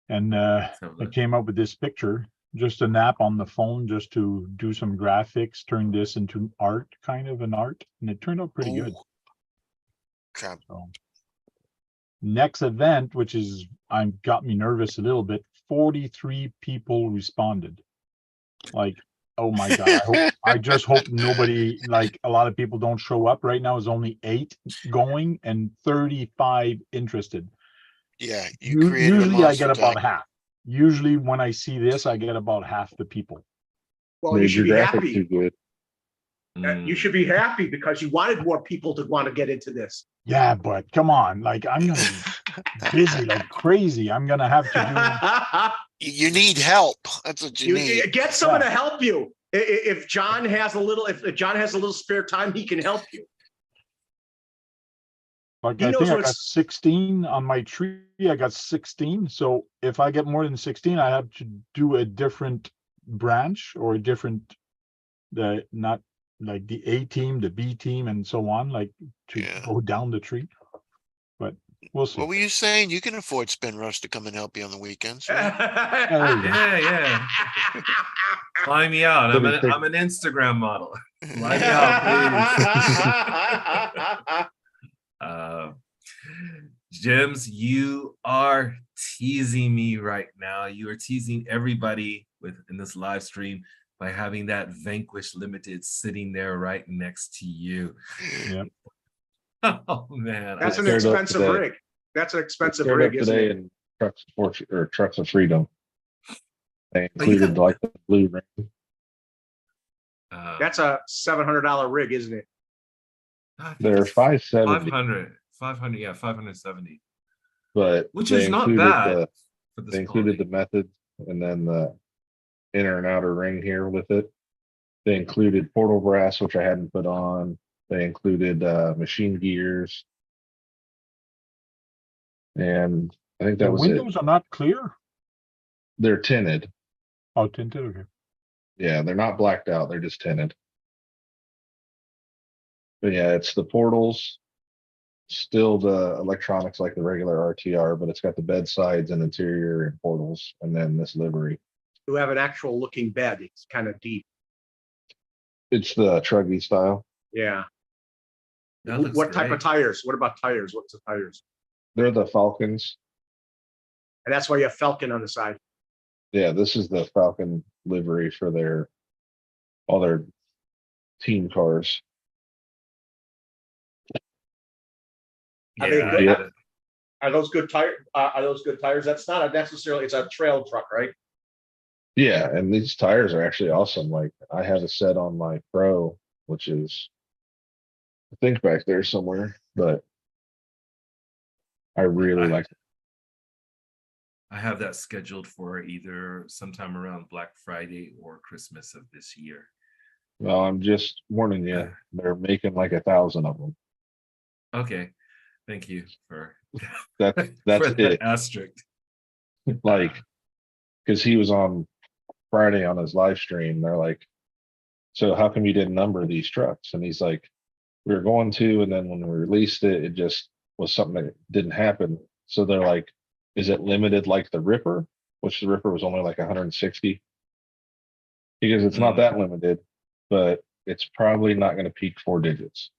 And Let's have a I look. came up with this picture, just an app on the phone, just to do some graphics, turn this into art, kind of an art, and it turned out pretty good. Ooh. Crap. So next event, which is got me nervous a little bit, 43 people responded. Like, oh my God, I just hope nobody, like a lot of people don't show up. Right now is only 8 going and 35 interested. Yeah, you created a Usually I monster get about tank. half. Usually when I see this, I get about half the people. Well, you Made should your be graphics happy. too good. Hmm. You should be happy because you wanted more people to want to get into this. Yeah, but come on, like I'm gonna be busy like crazy. I'm gonna have to You need help. That's what you need. Get someone Yeah. to help you. If John has a little spare time, he can help you. like He I knows think I got what's- 16 on my tree. I got 16. So if I get more than 16, I have to do a different branch or a different not like the A team, the B team, and so on, like to Yeah. go down the tree. But we'll see. What were you saying? You can afford Spin Rush to come and help you on the weekends, right? There you go. Yeah. Fly me out. I'm an Instagram model. Fly me out, please. Jims, you are teasing me right now. You are teasing everybody in this live stream by having that Vanquish Limited sitting there right next to you. Yep. Oh man, That's an Scared up expensive today. rig. That's an expensive Showed up rig, isn't today it? in Trucks of Freedom. They Oh, you included got- like the blue ring. That's a $700 rig, isn't it? I think They're it's 570, 500, yeah, 570, but which they is not included bad for this they included quality. the methods and then the inner and outer ring here with it. They included portal brass, which I hadn't put on. They included machine gears. And I think The that was it. windows are not clear? They're tinted. Oh, tinted, okay. Yeah, they're not blacked out. They're just tinted. But yeah, it's the portals, still the electronics like the regular RTR, but it's got the bed sides and interior and portals, and then this livery. You have an actual looking bed. It's kind of deep. It's the Truggy style. Yeah. That looks What type great. of tires? What about tires? What's the tires? They're the Falcons. And that's why you have Falcon on the side. Yeah, this is the Falcon livery for all their team cars. Are they Yeah, good? Yeah. Are those good tires? Are those good tires? That's not necessarily. It's a trail truck, right? Yeah, and these tires are actually awesome. Like I have a set on my Pro, which is I think back there somewhere, but I really like it. I have that scheduled for either sometime around Black Friday or Christmas of this year. Well, I'm just warning you, they're making like 1,000 of them. Okay, thank you for That's for that it. asterisk. Like, because he was on Friday on his live stream, they're like, so how come you didn't number these trucks? And he's like, we were going to, and then when we released it, it just was something that didn't happen. So they're like, is it limited like the Ripper, which the Ripper was only like 160? Because it's not that limited, but it's probably not going to peak 4 digits.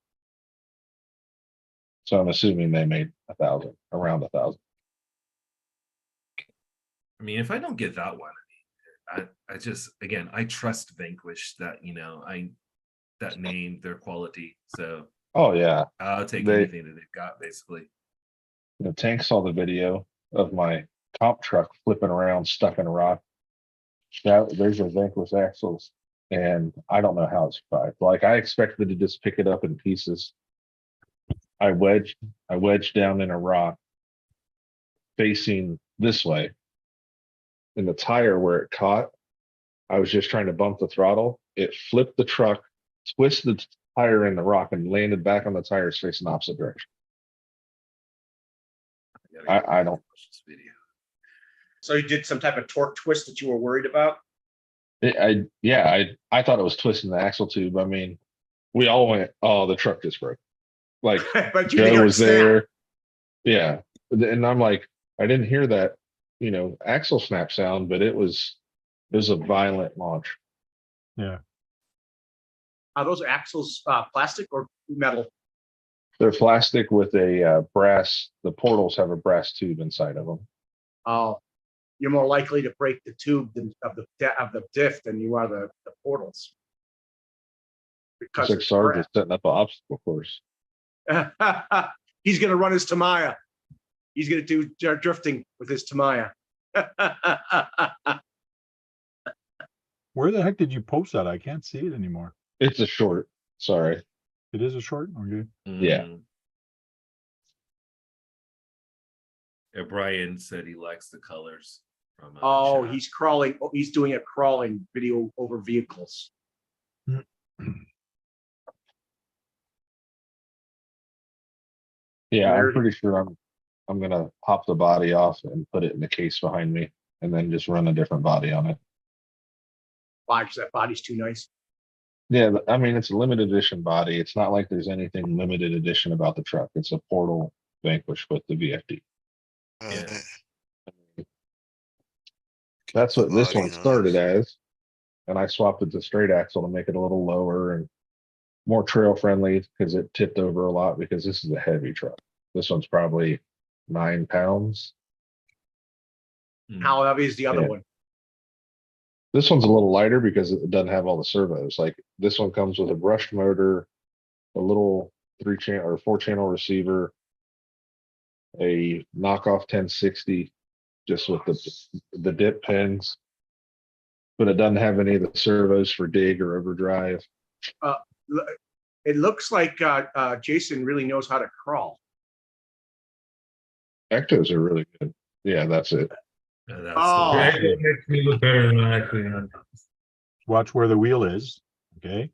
So I'm assuming they made 1,000, around 1,000. I mean, if I don't get that one, I just, again, I trust Vanquish, that, that name, their quality. So Oh yeah, I'll take They- anything that they've got, basically. the Tank saw the video of my comp truck flipping around stuck in a rock. There's a Vanquish axles, and I don't know how it survived. Like I expected to just pick it up in pieces. I wedged down in a rock facing this way. In the tire where it caught, I was just trying to bump the throttle. It flipped the truck, twisted the tire in the rock, and landed back on the tires facing the opposite direction. I don't. Watch this video. So you did some type of torque twist that you were worried about. I thought it was twisting the axle tube. I mean, we all went, oh, the truck just broke. Like But you didn't Joe hear it was snap. there. Yeah. And I'm like, I didn't hear that, axle snap sound, but it was a violent launch. Yeah. Are those axles plastic or metal? They're plastic with a brass, the portals have a brass tube inside of them. Oh, you're more likely to break the tube of the diff than you are the portals. It's like Sarge is setting up an obstacle course. He's going to run his Tamiya. He's going to do drifting with his Tamiya. Where the heck did you post that? I can't see it anymore. It's a short, sorry. It is a short? Okay. Yeah. Yeah, Brian said he likes the colors from Oh, chat. he's crawling. He's doing a crawling video over vehicles. Yeah, I'm Weird. pretty sure I'm gonna pop the body off and put it in the case behind me and then just run a different body on it. Why? Because that body's too nice. Yeah, I mean, it's a limited edition body. It's not like there's anything limited edition about the truck. It's a Portal Vanquish with the VFD. Yeah. That's what this Body, one huh? started as. And I swapped it to straight axle to make it a little lower and more trail friendly because it tipped over a lot because this is a heavy truck. This one's probably 9 pounds. How heavy is the other Yeah. one? This one's a little lighter because it doesn't have all the servos. Like this one comes with a brushed motor, a little 3-channel or 4-channel receiver, a knockoff 1060, just with the dip pins, but it doesn't have any of the servos for dig or overdrive. It looks like Jason really knows how to crawl. Ectos are really good. Yeah, that's it. That's Oh. the Yeah, one. it makes me look better than I actually am. Watch where the wheel is. Okay.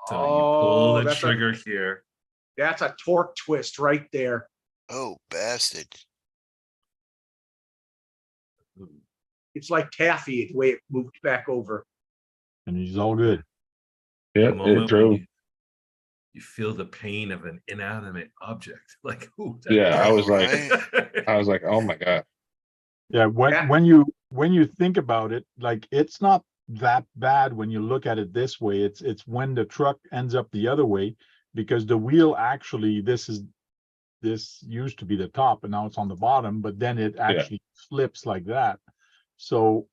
So you pull the that's trigger here. that's a torque twist right there. Oh, bastard. It's like taffy, the way it moved back over. And he's all good. The Yeah, it moment when drove. you feel the pain of an inanimate object. Like, ooh, Yeah, I was like, Right? oh my God. Yeah, Yeah. when you think about it, like it's not that bad when you look at it this way. It's when the truck ends up the other way, because the wheel actually, this used to be the top and now it's on the bottom, but then it actually flips like that. So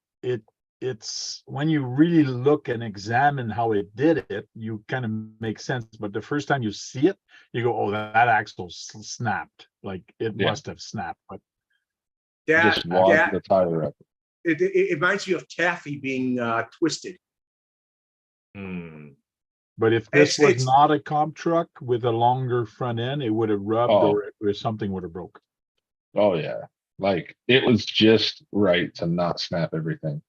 it's when you really look and examine how it did it, you kind of make sense. But the first time you see it, you go, oh, that axle snapped. Like it Yeah. must have snapped. But That, Just wadded that the tire up. it reminds you of taffy being twisted. Hmm. But if this was It's- not a comp truck with a longer front end, it would have rubbed Oh. or something would have broke. Oh yeah. Like it was just right to not snap everything.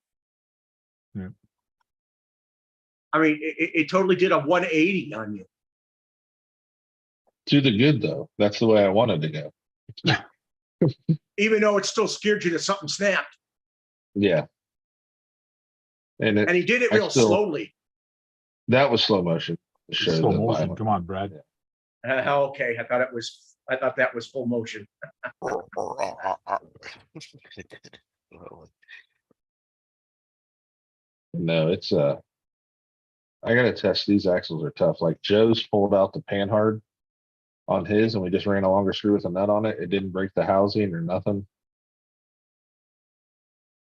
I mean, it totally did a 180 on you. To the good though. That's the way I wanted to go. Even though it still scared you that something snapped. Yeah. And And he did it I real still- slowly. that was slow motion. It's Showed slow the motion. violence. Come on, Brad. Okay, I thought that was full motion. No, it's I gotta test, these axles are tough. Like Joe's pulled out the panhard on his and we just ran a longer screw with a nut on it. It didn't break the housing or nothing.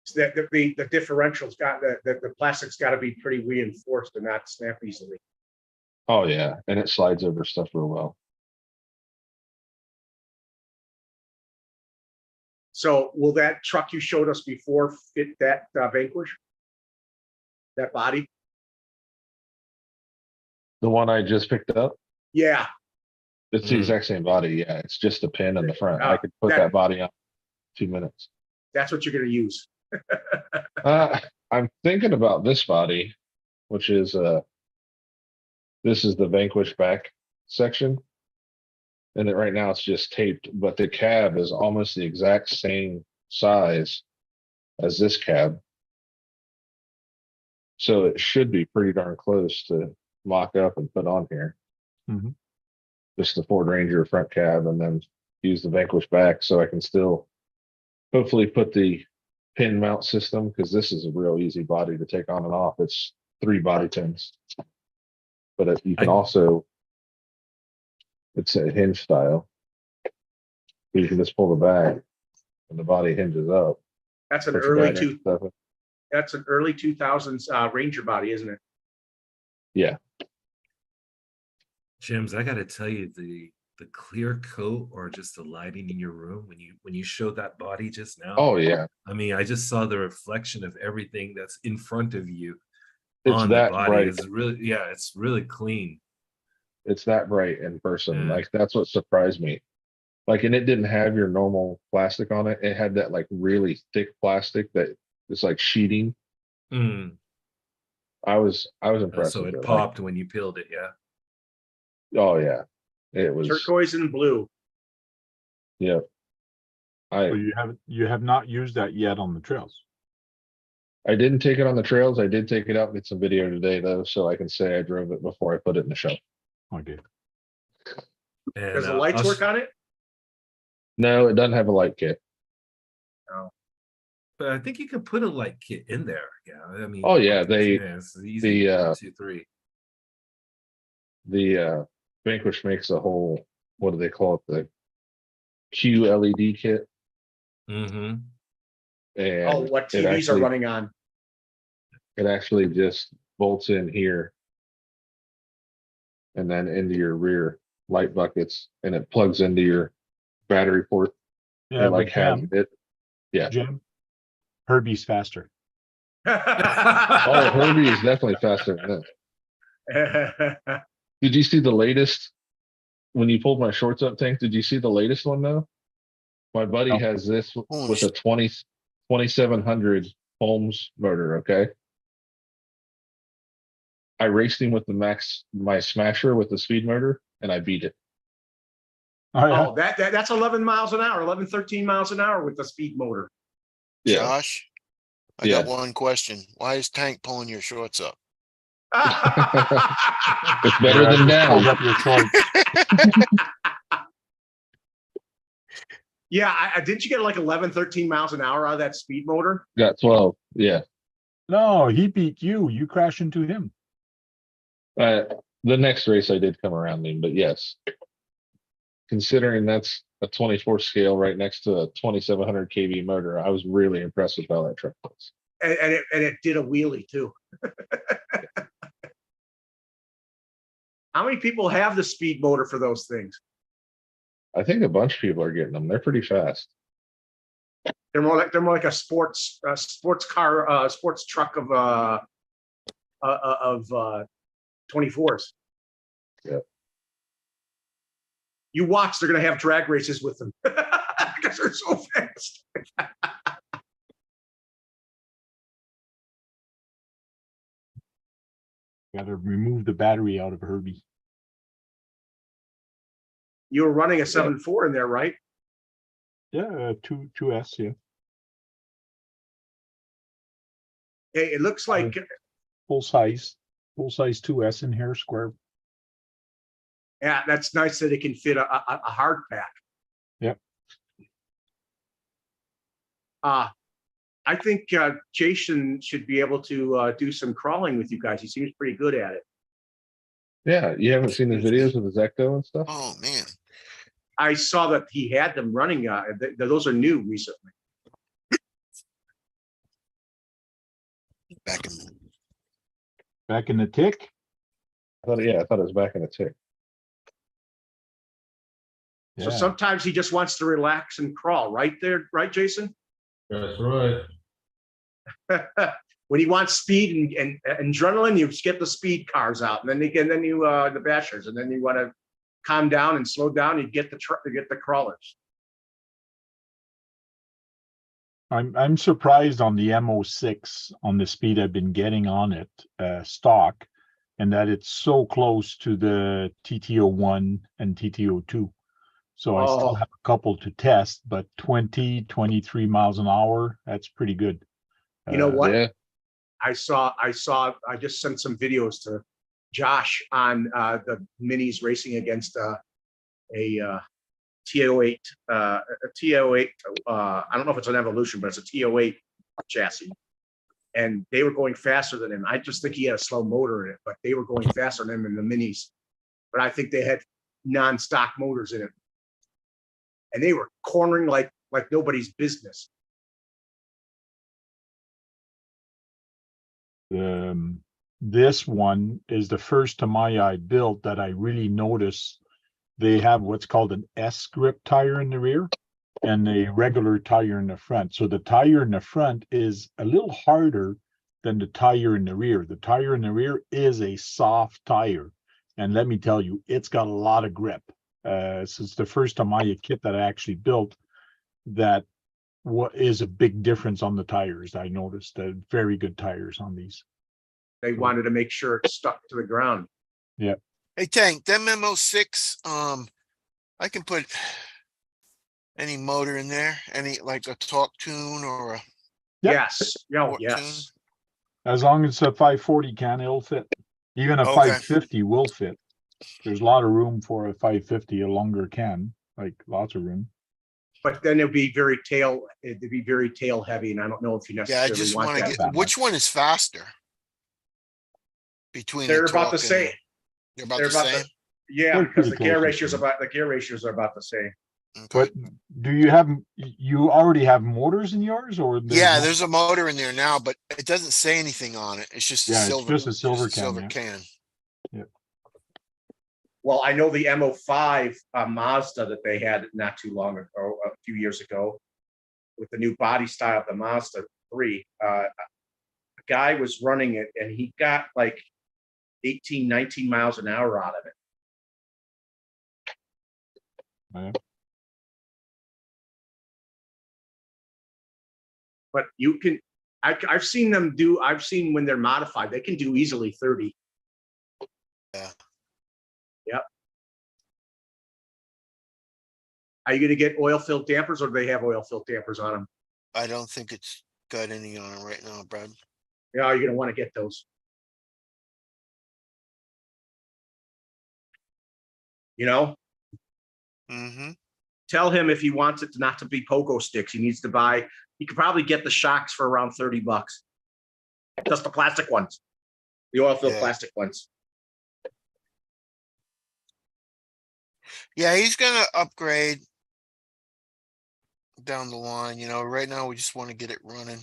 So that the differential's got the plastic's got to be pretty reinforced and not snap easily. Oh yeah, and it slides over stuff real well. So will that truck you showed us before fit that Vanquish? That body? The one I just picked up, Yeah. it's the Mm. exact same body. Yeah, it's just a pin in the front. I could put that- that body on 2 minutes. That's what you're going to use. I'm thinking about this body, which is this is the Vanquish back section. And right now it's just taped, but the cab is almost the exact same size as this cab. So it should be pretty darn close to mock up and put on here. Mhm. Just the Ford Ranger front cab and then use the Vanquish back so I can still hopefully put the pin mount system, because this is a real easy body to take on and off. It's 3 body pins. But you can I- also, it's a hinge style. You can just pull the back and the body hinges up. That's an Put your early battery and stuff in. that's an early 2000s Ranger body, isn't it? Yeah, Jims, I gotta tell you, the clear coat or just the lighting in your room when you showed that body just now. oh yeah, I mean, I just saw the reflection of everything that's in front of you it's on the that body. bright. It's really, yeah, it's really clean. It's that bright in person. Yeah. Like that's what surprised me. Like, and it didn't have your normal plastic on it. It had that like really thick plastic that is like sheeting. Mm. I was impressed So with it it. Like, popped when you peeled it, yeah. oh yeah, it was. Turquoise and blue. Yeah, So you have not used that yet on the trails. I didn't take it on the trails. I did take it out and get some video today though, so I can say I drove it before I put it in the show. Okay. And Does the lights work on it? No, it doesn't have a light kit. but I think you can put a light kit in there. Yeah, I mean, Oh yeah, it's easy. the, 1, 2, 3. the Vanquish makes a whole, what do they call it? The QLED kit. Mm-hmm. And Oh, what it TVs are actually- running on? It actually just bolts in here. And then into your rear light buckets, and it plugs into your battery port. Yeah, It like but has Jim, it. Yeah. Jim, Herbie's faster. Oh, Herbie is definitely faster than this. Did you see the latest? When you pulled my shorts up, Tank, did you see the latest one though? My buddy No. has this Holy with a 2700 Holmes motor, okay? I raced him with my smasher with the speed motor, and I beat it. Oh, yeah. Oh, that's 11 miles an hour, 11, 13 miles an hour with the speed motor. Yeah. Josh, I Yeah. got one question. Why is Tank pulling your shorts up? It's better Yeah, than just pulled down. up your shorts. Yeah, didn't you get like 11, 13 miles an hour out of that speed motor? Got 12. Yeah. No, he beat you. You crashed into him. The next race I did come around him, but yes. Considering that's a 24 scale right next to a 2700 kV motor, I was really impressed with how that truck was. And it did a wheelie too. How many people have the speed motor for those things? I think a bunch of people are getting them. They're pretty fast. They're more like a sports car, sports truck of 24s. Yeah. You watch, they're going to have drag races with them because they're so fast. Got to remove the battery out of Herbie. You were running a 7.4 in there, right? Yeah, 2S, yeah. Hey, it looks like Full size 2S in here, square. yeah, that's nice that it can fit a hard pack. Yep. I think Jason should be able to do some crawling with you guys. He seems pretty good at it. Yeah. You haven't seen the videos of the Zecto and stuff? Oh man. I saw that he had them running. Those are new recently. Back Back in the tick. I thought it was back in the tick. So Yeah. sometimes he just wants to relax and crawl, right there, right, Jason? That's right. When he wants speed and adrenaline, you get the speed cars out, and then you the bashers, and then you want to calm down and slow down. You get the crawlers. I'm surprised on the M06 on the speed I've been getting on it stock, and that it's so close to the TT01 and TT02. So I still Oh. have a couple to test, but 20, 23 miles an hour, that's pretty good. You know what? Yeah. I just sent some videos to Josh on the minis racing against a T08, I don't know if it's an Evolution, but it's a T08 chassis. And they were going faster than him. I just think he had a slow motor in it, but they were going faster than him in the minis. But I think they had non-stock motors in it. And they were cornering like nobody's business. This one is the first to my eye built that I really notice they have what's called an S grip tire in the rear and a regular tire in the front. So the tire in the front is a little harder than the tire in the rear. The tire in the rear is a soft tire. And let me tell you, it's got a lot of grip. So it's the first Tamiya kit that I actually built that what is a big difference on the tires. I noticed very good tires on these. They wanted to make sure it stuck to the ground. Yeah. Hey Tank, them M06, I can put any motor in there, any like a torque tune or a Yep. Yes. Oh, torque yes. As long as it's a 540 can, it'll fit. Even a Okay. 550 will fit. There's a lot of room for a 550, a longer can, like lots of room. But then it'd be very tail heavy, and I don't know if you Yeah, I necessarily just want want to that. get, which one is faster? Between They're the about the torque and same. They're about They're the about same? Yeah, They're because pretty close to the gear ratios are about the same. Okay. But do you already have motors in yours, or Yeah, no- there's a motor in there now, but it doesn't say anything on it. It's just a Yeah, it's silver, just a silver can, silver yeah. can. Well, I know the M05 Mazda that they had not too long ago, a few years ago, with the new body style of the Mazda 3. A guy was running it, and he got like 18, 19 miles an hour out of it. Yeah. But you can, I've seen when they're modified, they can do easily 30. Are you gonna get oil-filled dampers, or do they have oil-filled dampers on them? I don't think it's got any on it right now, Brad. Yeah, you're gonna want to get those. You know, Mm-hmm. tell him if he wants it not to be pogo sticks, he needs to buy. He could probably get the shocks for around $30. Just the plastic ones, the oil-filled Yeah. plastic ones. Yeah, he's gonna upgrade down the line. Right now we just want to get it running.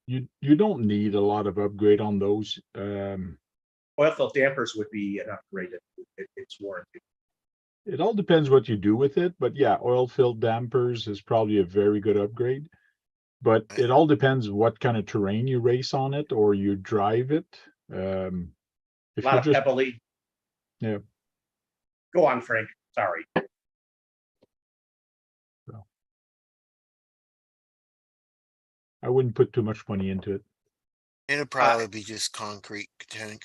You don't need a lot of upgrade on those. Oil-filled dampers would be an upgrade. It's warranted. It all depends what you do with it, but yeah, oil-filled dampers is probably a very good upgrade. But it all depends what kind of terrain you race on it or you drive it. A If lot you're of just pebbly. Yeah. Go on, Frank. Sorry. I wouldn't put too much money into it. It'll probably be just concrete tank.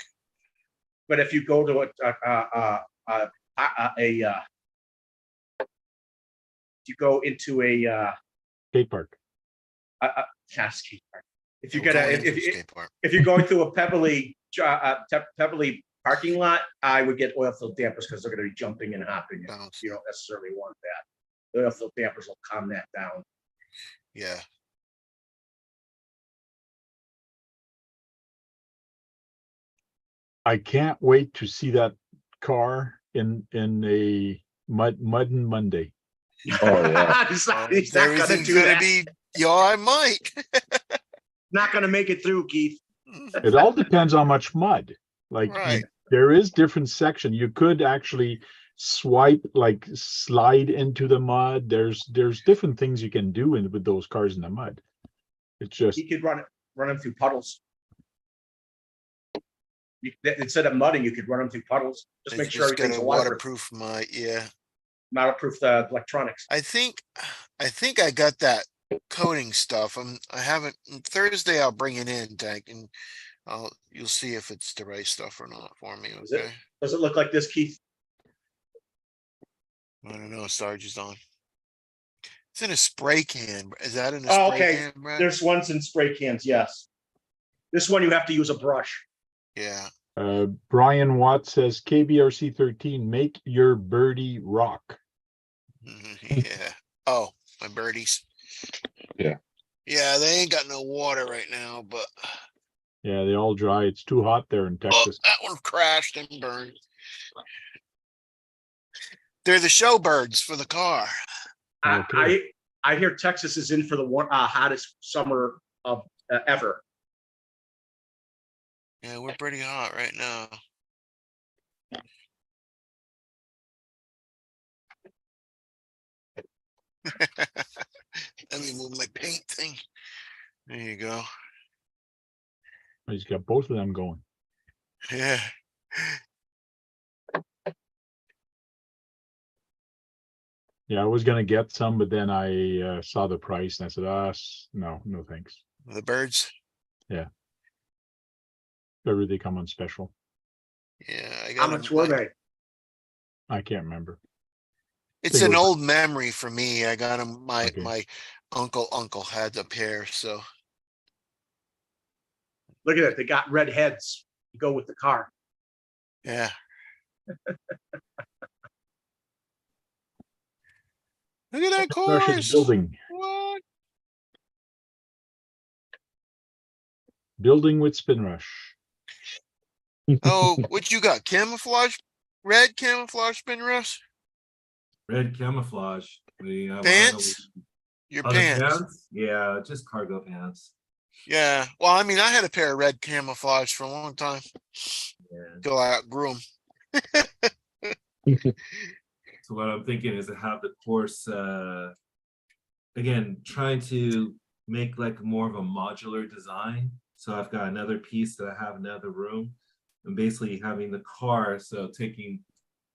But if you go to you go into a Skate park. skate park. If you're We're gonna, going into the if skate park. you're going through a pebbly parking lot, I would get oil-filled dampers because they're gonna be jumping and hopping. Bounce. You don't necessarily want that. The oil-filled dampers will calm that down. Yeah. I can't wait to see that car in a mud and Monday. Oh, yeah. He's not gonna Everything's do gonna that. be. Yeah, I might. Not gonna make it through, Keith. It all depends on much mud. Like Right. there is different section. You could actually swipe, like slide into the mud. There's different things you can do with those cars in the mud. It's just He could run them through puddles. Instead of mudding, you could run them through puddles. Just make sure Just got everything's a waterproof. waterproof. Yeah. Waterproof electronics. I think I got that coating stuff. I haven't. Thursday I'll bring it in, Tank, and you'll see if it's the right stuff or not for me. Is it? Okay. Does it look like this, Keith? I don't know. Sarge is on. It's in a spray can. Is that in a Oh, spray okay. can, Brad? There's ones in spray cans, yes. This one you have to use a brush. Yeah. Brian Watt says KBRC 13, make your birdie rock. Yeah. Oh, my birdies. Yeah. Yeah, they ain't got no water right now, but Yeah, they all dry. It's too hot there in oh, Texas. that one crashed and burned. They're the showbirds for the car. Okay. I hear Texas is in for the hottest summer of ever. Yeah, we're pretty hot right now. Let me move my paint thing. There you go. He's got both of them going. Yeah. Yeah, I was gonna get some, but then I saw the price and I said, no thanks. The birds. Wherever they come on special. Yeah, I How got much were they? I can't remember. It's They an were- old memory for me. I got them. Okay. My uncle had a pair, so Look at it. They got red heads to go with the car. yeah. Look at that Rush is course. building. What? Building with Spin Rush. Oh, what you got? Camouflage? Red camouflage spin rush? Red camouflage. Pants? Your Other pants? Yeah, just cargo pants. Yeah. Well, I mean, I had a pair of red camouflage for a long time Yeah. till I outgrew them. So what I'm thinking is to have the course again, trying to make like more of a modular design. So I've got another piece that I have in another room, and basically having the car, so taking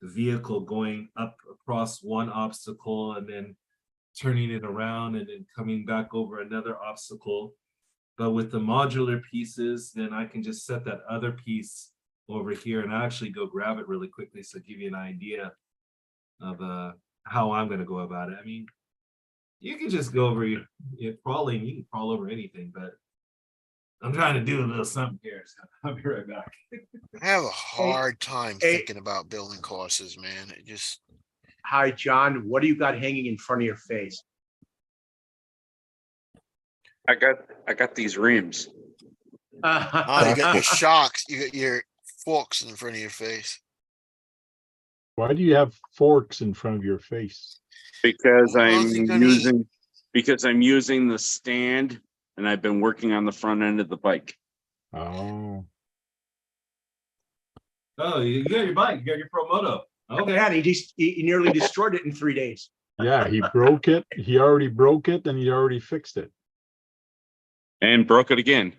the vehicle going up across one obstacle and then turning it around and then coming back over another obstacle. But with the modular pieces, then I can just set that other piece over here, and I'll actually go grab it really quickly so give you an idea of how I'm gonna go about it. I mean, you can just go over your crawling, you can crawl over anything, but I'm trying to do a little something here, so I'll be right back. I have a hard time hey. thinking about building courses, man. It just, Hi, John. What do you got hanging in front of your face? I got these reams. oh, you got your shocks, you got your forks in front of your face. Why do you have forks in front of your face? Because What else you gonna eat? I'm using the stand and I've been working on the front end of the bike. Oh, Oh, you got your bike, you got your Pro Moto. Okay. Yeah, he nearly destroyed it in 3 days. yeah, he broke it. He already broke it and he already fixed it. And broke it again.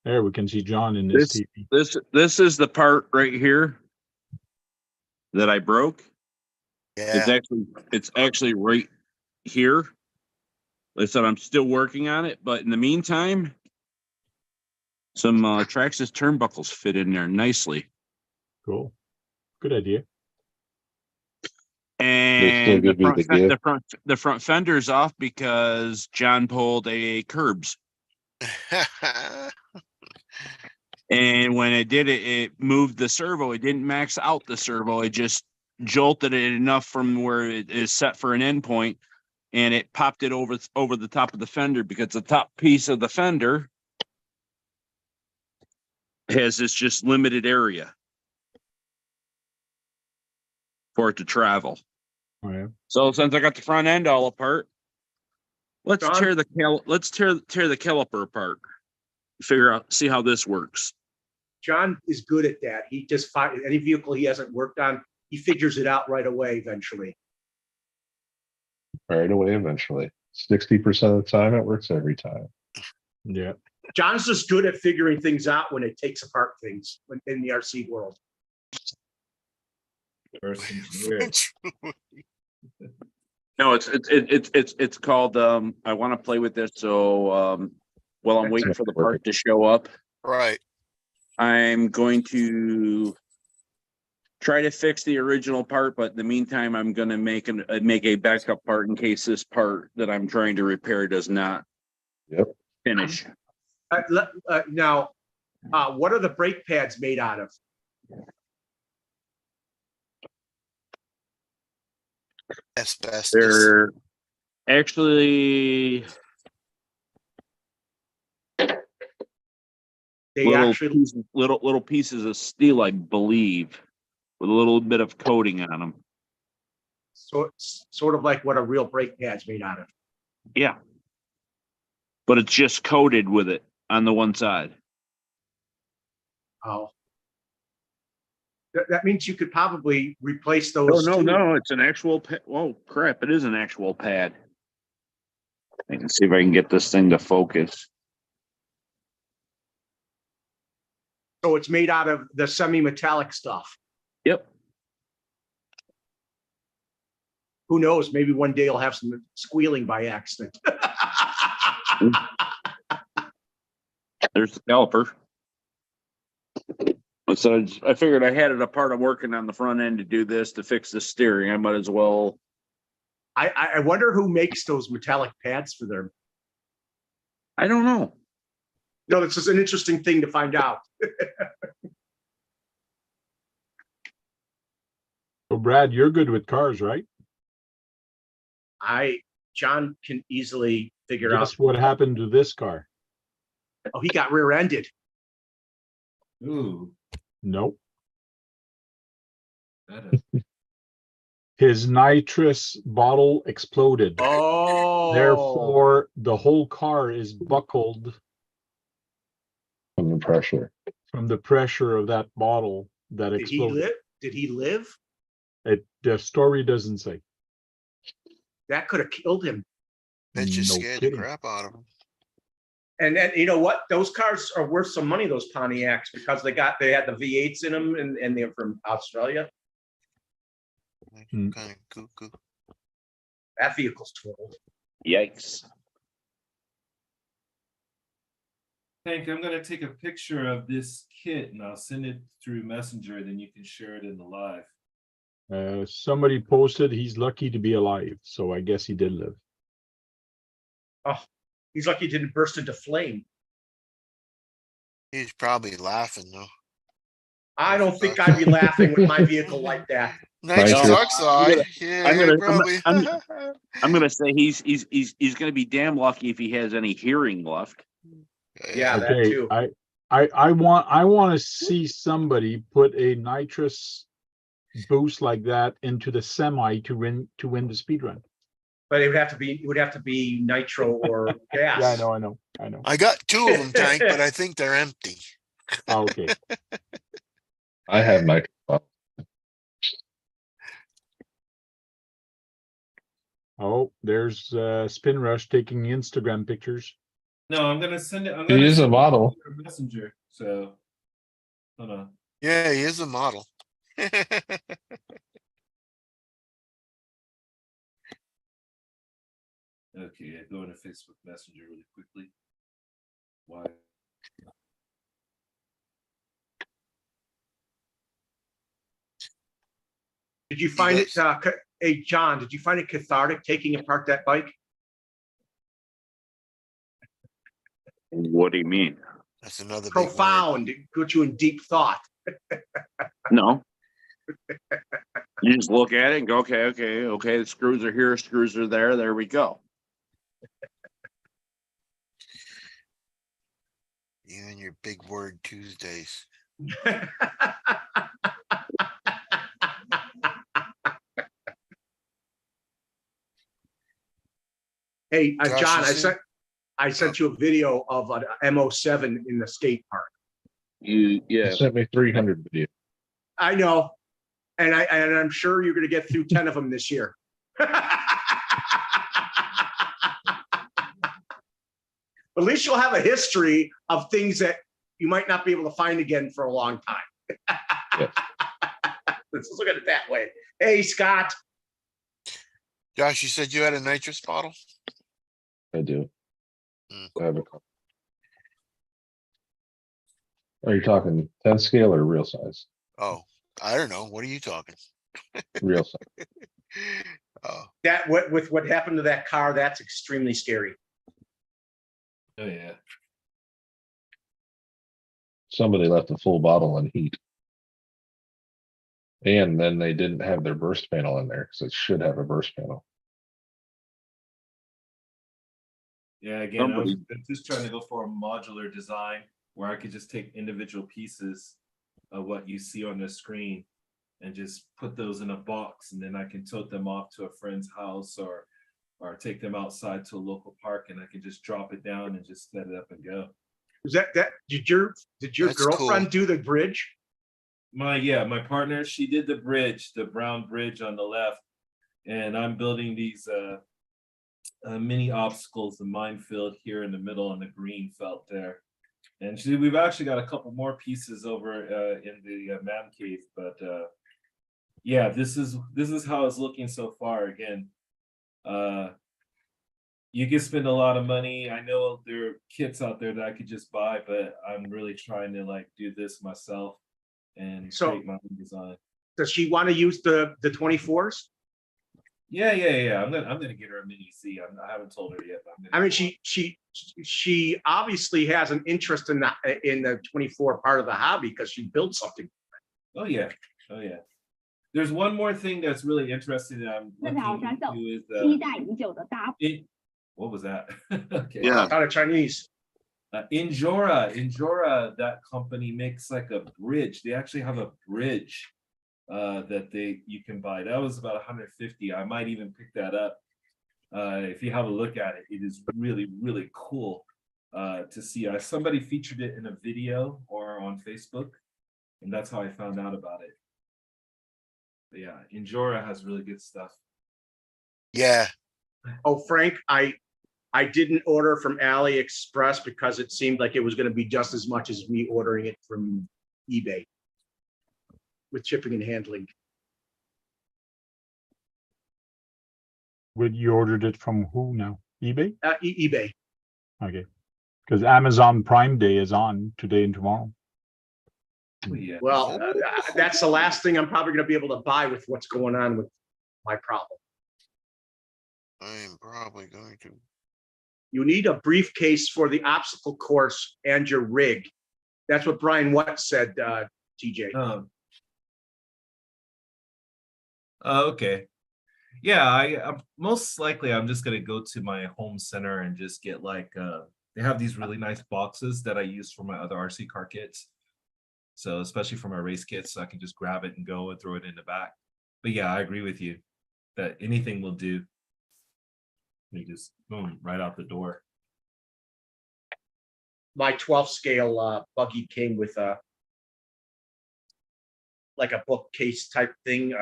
There, we can see John in his This TV. this is the part right here that I broke. Yeah, It's actually right here. Like I said, I'm still working on it, but in the meantime, some Traxxas turnbuckles fit in there nicely. Cool. Good idea. And give you the gift? the front fender's off because John pulled a curbs. And when it did it, it moved the servo. It didn't max out the servo. It just jolted it enough from where it is set for an endpoint, and it popped it over the top of the fender because the top piece of the fender has this just limited area for it to travel. Oh, yeah. So since I got the front end all apart, let's John? tear the caliper apart. Figure out, see how this works. John is good at that. He just finds any vehicle he hasn't worked on, he figures it out right away eventually. Right away, eventually. 60% of the time, it works every time. Yeah. John's just good at figuring things out when it takes apart things in the RC world. First engineer. No, it's called. I want to play with this, so while I'm waiting for the part to show up, right. I'm going to try to fix the original part, but in the meantime, I'm going to make a backup part in case this part that I'm trying to repair does not finish. Now, what are the brake pads made out of? Asbestos. They're actually little pieces of steel, I believe, with a little bit of coating on them. So it's sort of like what a real brake pad's made out of. Yeah, but it's just coated with it on the one side. Oh. That means you could probably replace those. No, it's an actual pad. Whoa, crap, it is an actual pad. I can see if I can get this thing to focus. So it's made out of the semi-metallic stuff. Yep. Who knows? Maybe one day you'll have some squealing by accident. There's the caliper. So I figured I had it apart. I'm working on the front end to do this to fix the steering. I might as well. I wonder who makes those metallic pads for them. I don't know. No, this is an interesting thing to find out. So Brad, you're good with cars, right? John can easily figure Guess out what happened to this car? Oh, he got rear-ended. Ooh, Nope. that is. His nitrous bottle exploded. Oh, Therefore, the whole car is buckled From the pressure. from the pressure of that bottle that did he exploded. live? Did he live? The story doesn't say. That could have killed him. That just No scared kidding. the crap out of him. And then you know what? Those cars are worth some money. Those Pontiacs because they had the V8s in them, and they're from Australia. Hmm. Kind of cuckoo. That vehicle's totaled. Yikes. Hank, I'm gonna take a picture of this kit and I'll send it through Messenger, then you can share it in the live. Somebody posted he's lucky to be alive, so I guess he did live. Oh, he's lucky he didn't burst into flame. He's probably laughing though. I don't think I'd be laughing with my vehicle like that. Nice Nice. truck side. Yeah, I'm you gonna- probably. I'm gonna say he's gonna be damn lucky if he has any hearing left. Yeah, that Okay, too. I want to see somebody put a nitrous boost like that into the semi to win the speed run. But it would have to be nitro or gas. Yeah, I know. I got 2 of them, Tank, but I think they're empty. Oh, okay. I have my. Oh, there's Spin Rush taking Instagram pictures. No, I'm gonna send it. He is a model. Through Messenger. So hold on. Yeah, he is a model. Okay, go into Facebook Messenger really quickly. Why? Did you find it, hey, John, did you find it cathartic taking apart that bike? What do you mean? That's another big word. Profound. It put you in deep thought. No. You just look at it and go, okay. The screws are here, screws are there. There we go. You and your big word Tuesdays. Hey, Josh, John, you see- I sent you a video of an MO7 in the skate park. He Yeah. sent me 300 videos. I know. And I'm sure you're going to get through 10 of them this year. At least you'll have a history of things that you might not be able to find again for a long time. Yes. Let's look at it that way. Hey, Scott. Josh, you said you had a nitrous bottle? I do. Mm. I have a couple. Are you talking 10 scale or real size? Oh, I don't know. What are you talking? Real size. Oh, That with what happened to that car, that's extremely scary. Oh yeah. Somebody left a full bottle in heat. And then they didn't have their burst panel in there because it should have a burst panel. Yeah, again, I'm Somebody- just trying to go for a modular design where I could just take individual pieces of what you see on the screen and just put those in a box, and then I can tote them off to a friend's house or take them outside to a local park, and I can just drop it down and just set it up and go. Was that did your That's girlfriend cool. do the bridge? My partner, she did the bridge, the brown bridge on the left, and I'm building these mini obstacles, the minefield here in the middle on the green felt there. And we've actually got a couple more pieces over in the man cave, but yeah, this is how it's looking so far. Again, you can spend a lot of money. I know there are kits out there that I could just buy, but I'm really trying to like do this myself and So- create my own design. Does she want to use the 24s? Yeah. I'm gonna get her a mini Z. I haven't told her yet. But I'm I gonna mean, she obviously has an interest in the 24 part of the hobby because she built something. Oh yeah. There's one more thing that's really interesting that I'm looking into is 期待已久的搭 what was that? Okay. Yeah. Out of Chinese. Injora, that company makes like a bridge. They actually have a bridge that you can buy. That was about 150. I might even pick that up. If you have a look at it, it is really, really cool to see. Somebody featured it in a video or on Facebook, and that's how I found out about it. But yeah, Injora has really good stuff. yeah. Oh, Frank, I didn't order from AliExpress because it seemed like it was going to be just as much as me ordering it from eBay with shipping and handling. You ordered it from who now? eBay? eBay. Okay. Because Amazon Prime Day is on today and tomorrow. Oh, yeah. Well, that's the last thing I'm probably going to be able to buy with what's going on with my problem. I am probably going to. You need a briefcase for the obstacle course and your rig. That's what Brian Watt said, TJ. Okay. Yeah, I'm most likely I'm just gonna go to my home center and just get like they have these really nice boxes that I use for my other RC car kits. So especially for my race kits, so I can just grab it and go and throw it in the back. But yeah, I agree with you that anything will do. You just boom right out the door. My 12 scale buggy came with like a bookcase type thing,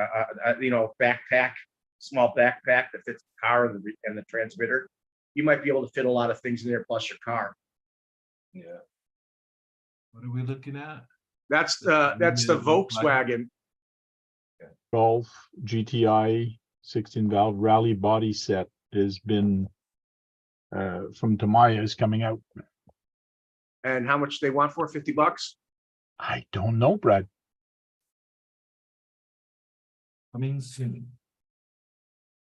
backpack, small backpack that fits the car and the transmitter. You might be able to fit a lot of things in there plus your car. Yeah. What are we looking at? That's the Volkswagen. Golf GTI 16 valve rally body set has been from Tamiya is coming out. And how much they want for $50? I don't know, Brad. Coming soon.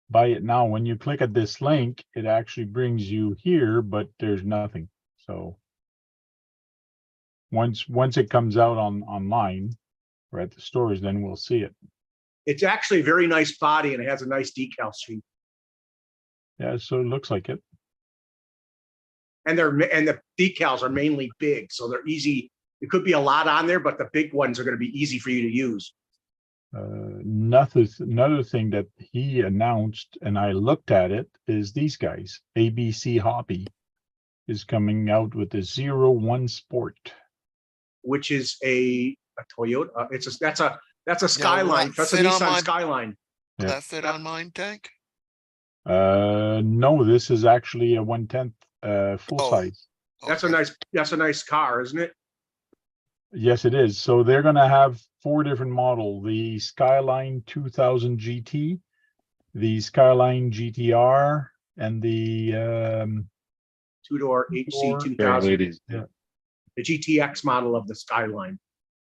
Buy it now. When you click at this link, it actually brings you here, but there's nothing. So once it comes out online or at the stores, then we'll see it. It's actually a very nice body and it has a nice decal sheet. Yeah, so it looks like it. And the decals are mainly big, so they're easy. It could be a lot on there, but the big ones are going to be easy for you to use. Another thing that he announced, and I looked at it, is these guys. ABC Hobby is coming out with the 01 Sport, which is a Toyota. That's a Skyline. That's a Nissan Skyline. Will Yeah. that fit on mine, Tank? No, this is actually a 1/10 full size. That's Okay. a nice car, isn't it? Yes, it is. So they're going to have 4 different models: the Skyline 2000 GT, the Skyline GTR, and the Two-door HC Or- 2000. Ladies. Yeah. The GTX model of the Skyline.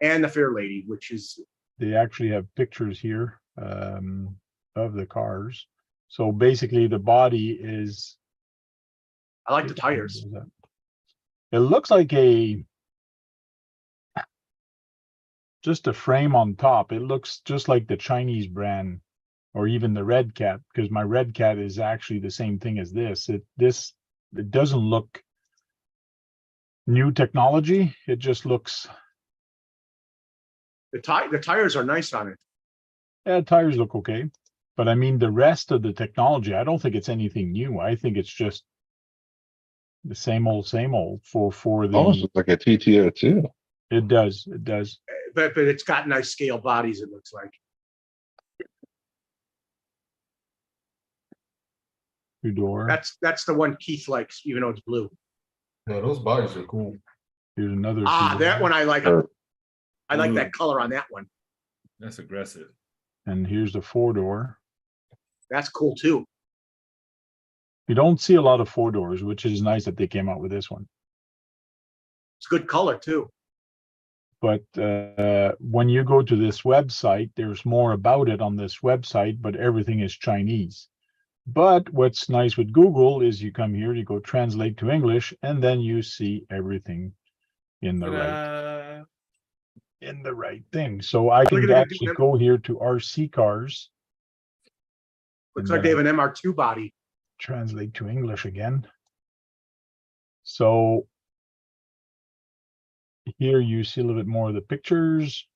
And the Fairlady, which is they actually have pictures here of the cars. So basically, the body is. I like the tires. It looks like just a frame on top. It looks just like the Chinese brand, or even the Red Cat, because my Red Cat is actually the same thing as this. It doesn't look new technology. It just looks. The tires are nice on it. Yeah, tires look okay, but I mean the rest of the technology, I don't think it's anything new. I think it's just the same old for the. Almost looks like a TT02. It does. But it's got nice scale bodies, it looks like. Two-door. That's the one Keith likes, even though it's blue. Yeah, those bodies are cool. Here's another. That two-door. one I like. Or- I like that color on that one. That's aggressive. And here's the 4-door. That's cool too. You don't see a lot of 4-doors, which is nice that they came out with this one. It's good color too. But when you go to this website, there's more about it on this website, but everything is Chinese. But what's nice with Google is you come here, you go translate to English, and then you see everything in the right thing. So I can Look at it, actually go here to RC cars. Looks and like they have an MR2 body. translate to English again. So here you see a little bit more of the pictures.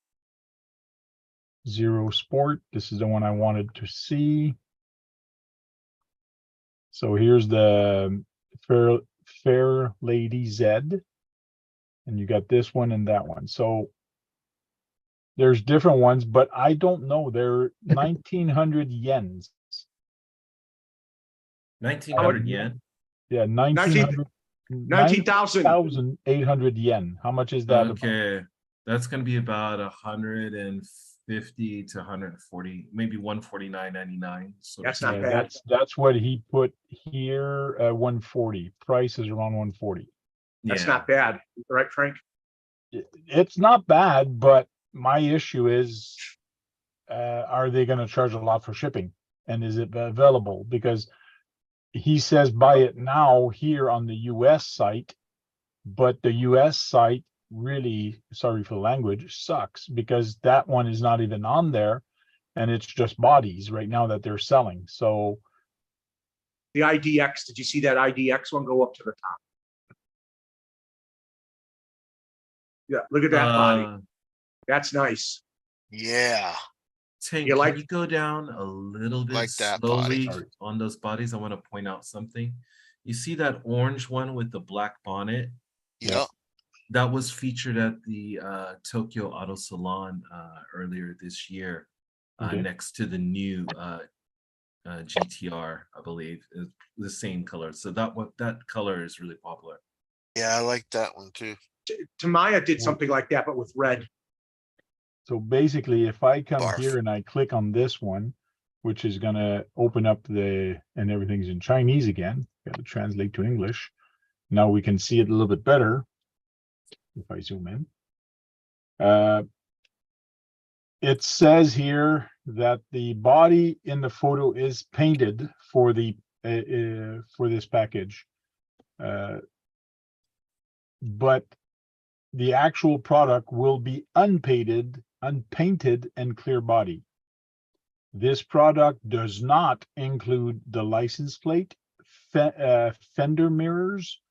0 Sport. This is the one I wanted to see. So here's the Fair Lady Z. And you got this one and that one. So there's different ones, but I don't know. They're 1,900 yens. 1900 yen. Yeah, 19,000 19,800 yen. How much is that? Okay, that's gonna be about 150 to 140, maybe 149.99. So That's not Yeah, bad. that's what he put here. 140. Price is around 140. That's Yeah. not bad, right, Frank? It's not bad, but my issue is, are they gonna charge a lot for shipping? And is it available? Because he says buy it now here on the US site, but the US site really, sorry for the language, sucks because that one is not even on there. And it's just bodies right now that they're selling. So The IDX, did you see that IDX one go up to the top? Yeah, look at that body. That's nice. Yeah, Tank, You can like- you go down a little bit Like that body. slowly on those bodies? I want to point out something. You see that orange one with the black bonnet? yep. That was featured at the Tokyo Auto Salon earlier this year, Okay. next to the new GTR, I believe, is the same color. So that color is really popular. Yeah, I like that one too. Tamaya did something like that, but with red. So basically, if I come Barf. here and I click on this one, which is gonna open up and everything's in Chinese again, gotta translate to English. Now we can see it a little bit better. If I zoom in. It says here that the body in the photo is painted for this package. But the actual product will be unpainted and clear body. This product does not include the license plate, fender mirrors,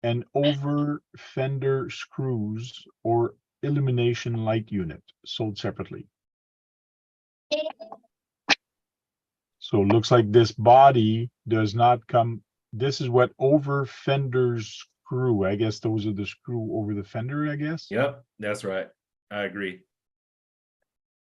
and over fender screws or illumination light unit sold separately. So it looks like this body does not come. This is what over fender screw. I guess those are the screw over the fender, I guess. Yep, that's right. I agree.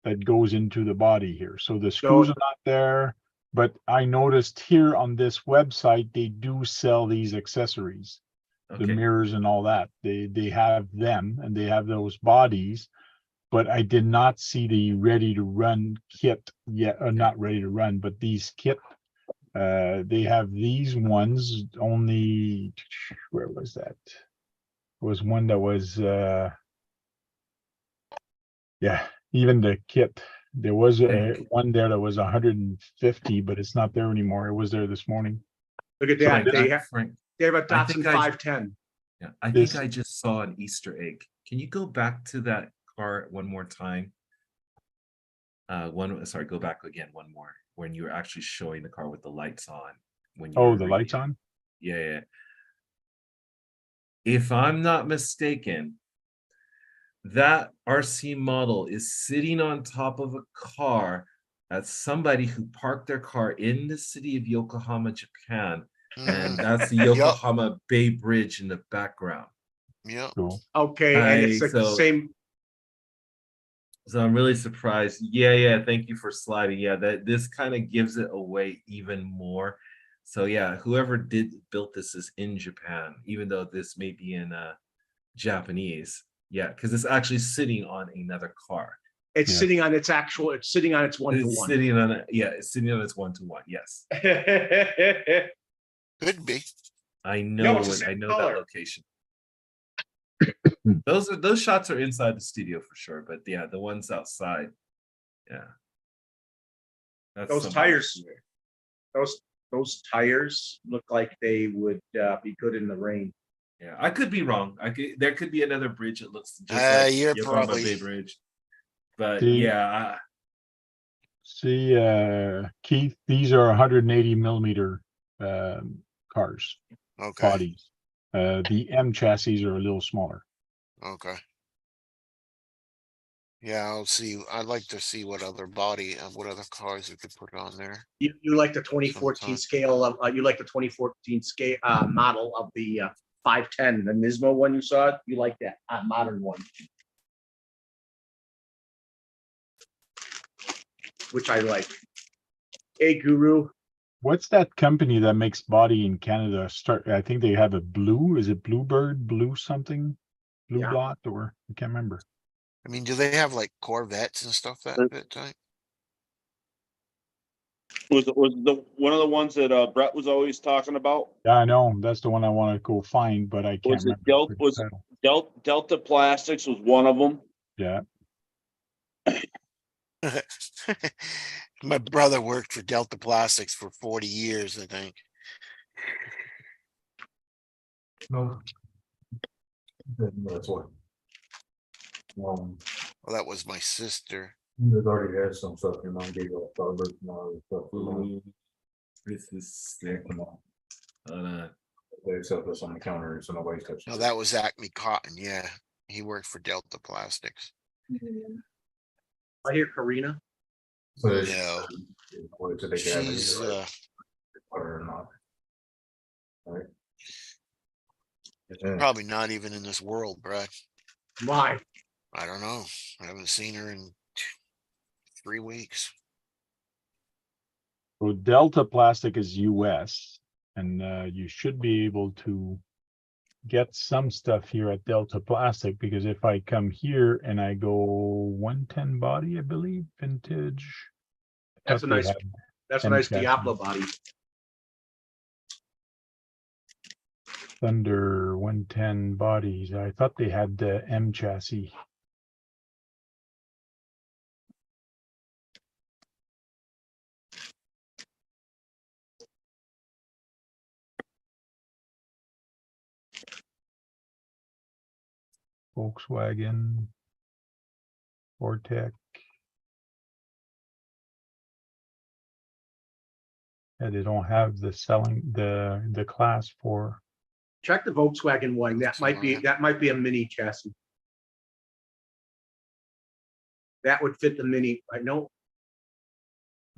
That goes into the body here. So the screws are not there, but I noticed here on this website, they do sell these accessories, the Okay. mirrors and all that. They have them and they have those bodies, but I did not see the ready to run kit yet, not ready to run, but these kit, they have these ones only, where was that? Was one that was, yeah, even the kit, there was one there that was 150, but it's not there anymore. It was there this morning. Look at Frank, that. They have Frank, a I Datsun think I- 510. yeah, I This- think I just saw an Easter egg. Can you go back to that car one more time? Go back again one more. When you were actually showing the car with the lights on. When you Oh, were the lights reading. on? Yeah. If I'm not mistaken, that RC model is sitting on top of a car that somebody who parked their car in the city of Yokohama, Japan. And Mhm. that's the Yup. Yokohama Bay Bridge in the background. Yep. Cool. Okay, and it's the So- same. So I'm really surprised. Yeah. Thank you for sliding. Yeah, this kind of gives it away even more. So yeah, whoever built this is in Japan, even though this may be in Japanese. Yeah, because it's actually sitting on another car. It's Yeah. sitting on its It's one-to-one. sitting on it. Yeah, it's sitting on its 1-to-1. Yes, Could be. I know. it's the same I know color. that location. Those shots are inside the studio for sure, but yeah, the ones outside, yeah. That's Those something tires. weird. Those tires look like they would be good in the rain. Yeah, I could be wrong. There could be another bridge that looks just like You're Yokohama probably- Bay Bridge. But See- yeah, See, Keith, these are 180 millimeter cars, Okay. bodies. The M chassis are a little smaller. Okay. Yeah, I'll see. I'd like to see what other what other cars we could put on there. You like the 2014 Sometime. scale of you like the 2014 scale model of the 510, the Nismo one you saw. You like that modern one, which I like. Hey, Guru. What's that company that makes body in Canada? I think they have a blue. Is it Bluebird, blue something? Blue Yeah. dot, or I can't remember. I mean, do they have like Corvettes and stuff that type? Was the one of the ones that Brett was always talking about? Yeah, I know. That's the one I want to go find, but I can't Was it remember. Delta Plastics was one of them? Yeah. My brother worked for Delta Plastics for 40 years, I think. No. That's what. Well, that was my sister. There's already had some stuff your mom gave you, Starburst and all this stuff. Ooh, this is sick. They sell this on the counter, so nobody's touching. No, that was Acme Cotton. Yeah, he worked for Delta Plastics. I hear Karina. So it's- No, what did they have? she's Or not. Right. probably not even in this world, Brad. Why? I don't know. I haven't seen her in 3 weeks. So Delta Plastic is US, and you should be able to get some stuff here at Delta Plastic, because if I come here and I go 110 body, I believe, vintage. That's a thought they nice, had that's a nice M chassis. Diablo body. Thunder 110 bodies. I thought they had the M chassis. Volkswagen, Vortec. Yeah, they don't have the the class for. Check the Volkswagen one. That might be a mini chassis. That would fit the mini. I know.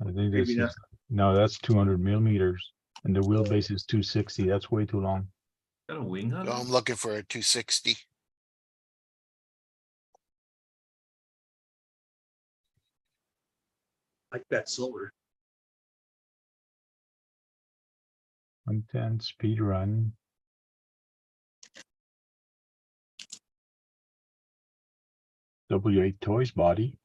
I think this Maybe not. is, no, that's 200 millimeters, and the wheelbase is 260. That's way too long. Got a wing on So it? I'm looking for a 260. Like that silver. 110 speed run. W8 Toys body.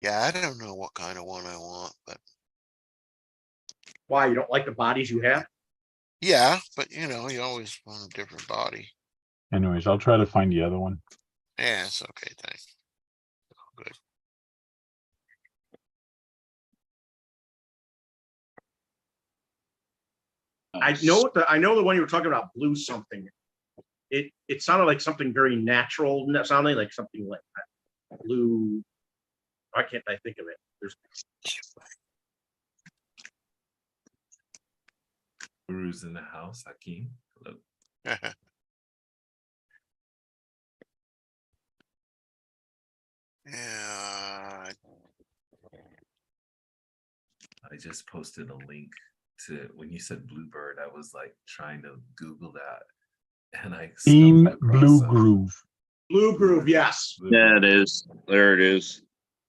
Yeah, I don't know what kind of one I want, but Why, you don't like the bodies you have? yeah, but you know, you always want a different body. Anyways, I'll try to find the other one. Yeah, it's okay, thanks. Good. I know the one you were talking about, blue something. It sounded like something very natural, sounding like something like that. Blue. Why can't I think of it? There's Guru's in the house, Hakeem. Hello. Yeah, I just posted a link to when you said Bluebird, I was like trying to Google that. And I Team stumbled across Blue some- Groove. Blue Groove, yes. Blue Yeah, it Groove, is. There it is.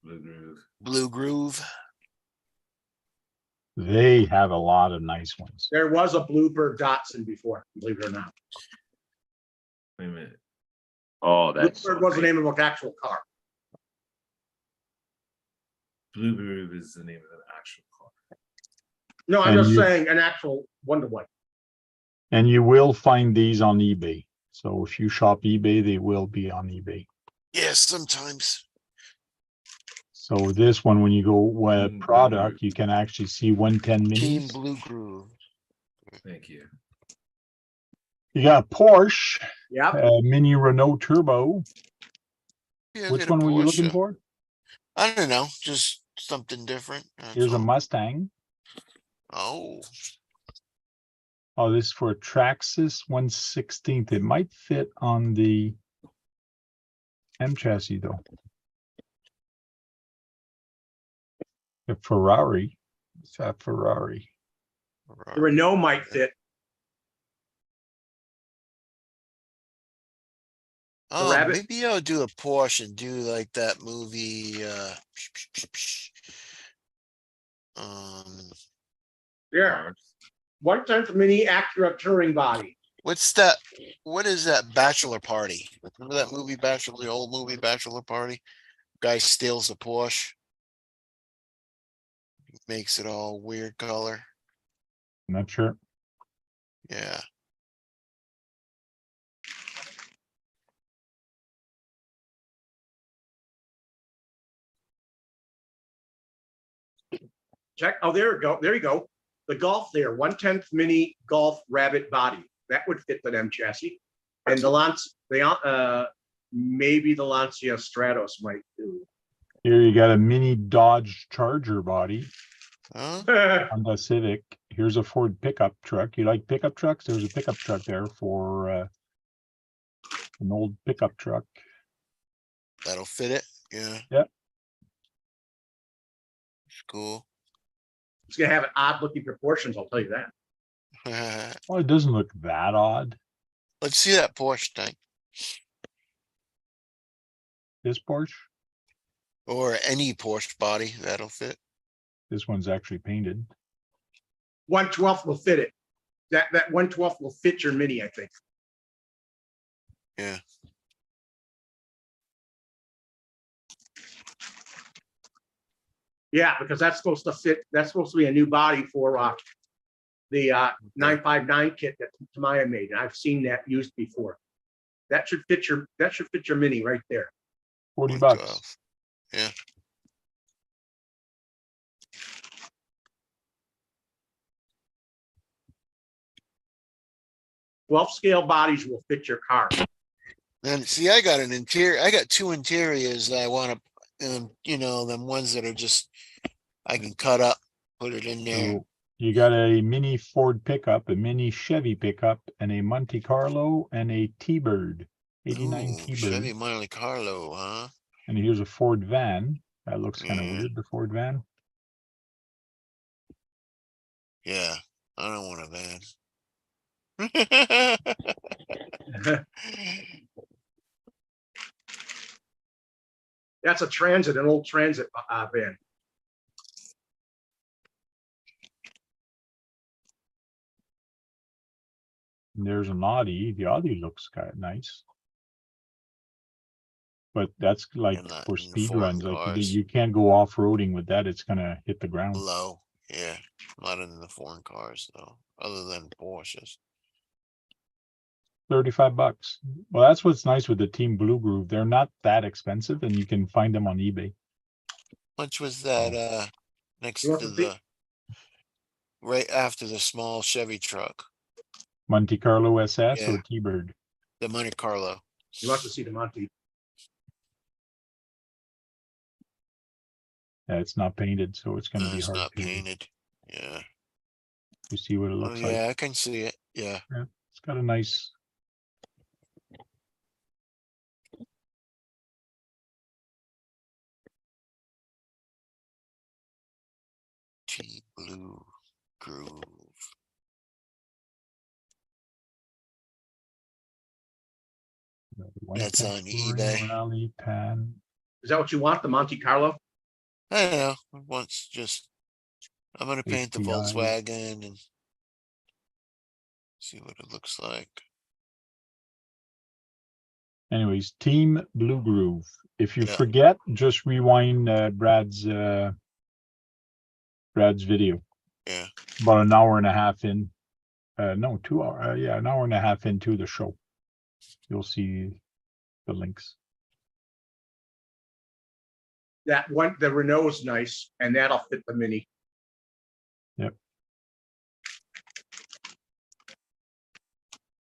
Blue Groove. Blue Groove. They have a lot of nice ones. There was a Bluebird Datsun before, believe it or not. Wait a minute. Oh, that's Bluebird was the name of an actual car. Blue Groove is the name of an actual car. No, I'm And just you- saying an actual one-to-one. And you will find these on eBay. So if you shop eBay, they will be on eBay. Yeah, sometimes. So this one, when you go Blue product, Groove. you can actually see 110 Team minis. Blue Groove. Thank you. You got Porsche, Yep. mini Renault Turbo. Yeah, Which get a one were you looking Porsche. for? I don't know, just something different. that's Here's a all. Mustang. Oh, Oh, this is for a Traxxas 1/16. It might fit on the M chassis though. A Ferrari. It's that Ferrari. The Renault might fit. Oh, rabbit- maybe I'll do a Porsche and do like that movie, um, Yeah. 1/10 mini Acura touring body. What's that? What is that bachelor party? Remember that movie Bachelor, the old movie Bachelor Party? Guy steals a Porsche. Makes it all weird color. Not sure. Yeah. Check. Oh, there you go. There you go. The Golf there, 1/10 mini Golf Rabbit body. That would fit the M chassis. And the maybe the Lancia Stratos might do. Here you got a mini Dodge Charger body Huh? on the Civic. Here's a Ford pickup truck. You like pickup trucks? There's a pickup truck there for an old pickup truck. That'll fit it. Yeah. Yep. It's cool. It's gonna have odd looking proportions, I'll tell you that. Well, it doesn't look that odd. Let's see that Porsche tank This Porsche, or any Porsche body that'll fit. this one's actually painted. 1/12 will fit it. That 1/12 will fit your Mini, I think. Yeah. Yeah, because that's supposed to fit. That's supposed to be a new body for the 959 kit that Tamaya made, and I've seen that used before. That should fit your Mini right there. 40 bucks. 112. Yeah. Well, scale bodies will fit your car. And see, I got an interior. I got two interiors that I want to, you know, them ones that are just I can cut up, put it in there. So you got a mini Ford pickup, a mini Chevy pickup, and a Monte Carlo and a T-Bird, 89 Ooh, T-Bird. Chevy Monte Carlo, huh? And here's a Ford van. That looks kind of Yeah. weird, the Ford van. Yeah, I don't want a van. That's a Transit, an old Transit van. And there's an Audi. The Audi looks kind of nice. But that's like And not for in the speed foreign runs. Like cars. you can't go off-roading with that. It's gonna hit the ground. Low, yeah, not in the foreign cars though, other than Porsches. 35 bucks. Well, that's what's nice with the Team Blue Groove. They're not that expensive and you can find them on eBay. Much was that Oh. next You want to to see? the right after the small Chevy truck, Monte Carlo SS or Yeah. T-Bird? the Monte Carlo. You want to see the Monte? Yeah, it's not painted, so it's gonna No, be it's hard not to painted. Yeah. see what it Oh looks like. yeah, I can see it. Yeah. Yeah, it's got a nice. T Blue Groove. That's on eBay. Rally pan. Is that what you want, the Monte Carlo? I don't know. Once just I'm gonna paint the HPI. Volkswagen and see what it looks like. Anyways, Team Blue Groove. If you Yeah. forget, just rewind Brad's video. Yeah. About an hour and a half in. No, 2 hour. Yeah, an hour and a half into the show. You'll see the links. That one, the Renault's nice, and that'll fit the Mini.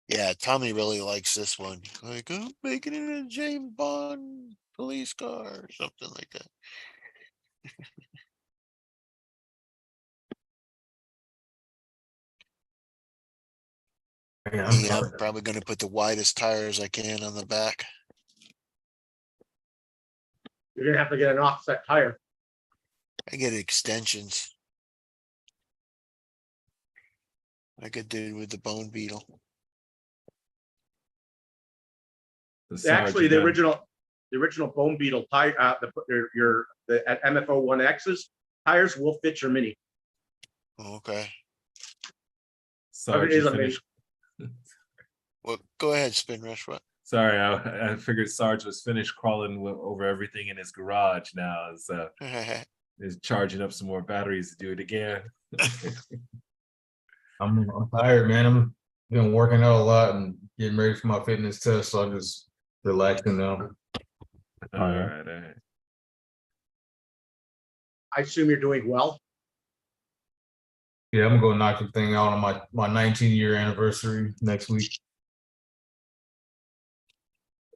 Yeah, Tommy really likes this one. Like, I'm making it a James Bond police car or something like that. Yeah, Me, I'm probably gonna put the widest tires I can on the back. You're gonna have to get an offset tire. I get extensions. Like I did with the Bone Beetle. Actually, the original Bone Beetle tire, the MFO 1X's tires will fit your Mini. Okay. It is a Mini. Well, go ahead, Spin Rush. What? Sorry, I figured Sarge was finished crawling over everything in his garage now. Is charging up some more batteries to do it again. I'm tired, man. I'm been working out a lot and getting ready for my fitness test, so I'm just relaxing now. All yeah. right, all right. I assume you're doing well. Yeah, I'm gonna go knock the thing out on my 19-year anniversary next week.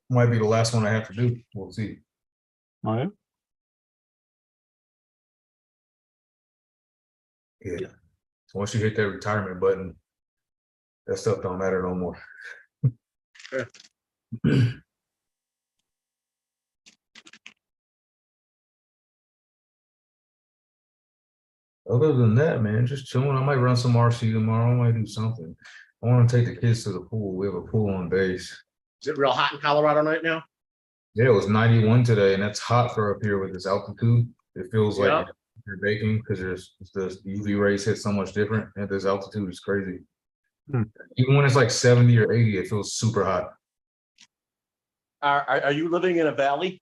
Might be the last one I have to do. We'll see. Oh, yeah. Yeah. Once you hit that retirement button, that stuff don't matter no more. Other than that, man, just chilling. I might run some RC tomorrow. I might do something. I want to take the kids to the pool. We have a pool on base. Is it real hot in Colorado right now? Yeah, it was 91 today, and that's hot for up here with this altitude. It feels like Yeah. you're baking because the UV rays hit so much different at this altitude. Is crazy. Hmm. Even when it's like 70 or 80, it feels super hot. Are you living in a valley?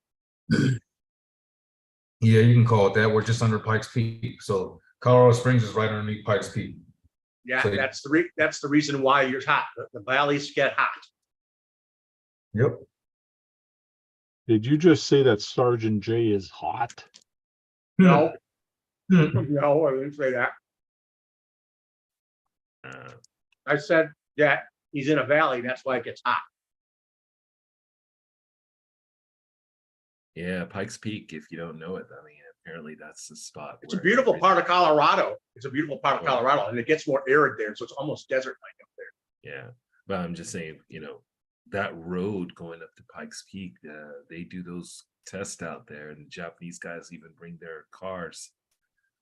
Yeah, you can call it that. We're just under Pikes Peak. So Colorado Springs is right underneath Pikes Peak. Yeah, So- that's the reason why you're hot. The valleys get hot. Yep. Did you just say that Sergeant J is hot? No, Hmm. no, I didn't say that. Uh, I said that he's in a valley. That's why it gets hot. yeah, Pikes Peak. If you don't know it, I mean, apparently that's the spot. It's a where beautiful everything- part of Colorado. It's a beautiful part of Well- Colorado, and it gets more arid there, so it's almost desert-like up there. Yeah, but I'm just saying, that road going up to Pikes Peak, they do those tests out there, and the Japanese guys even bring their cars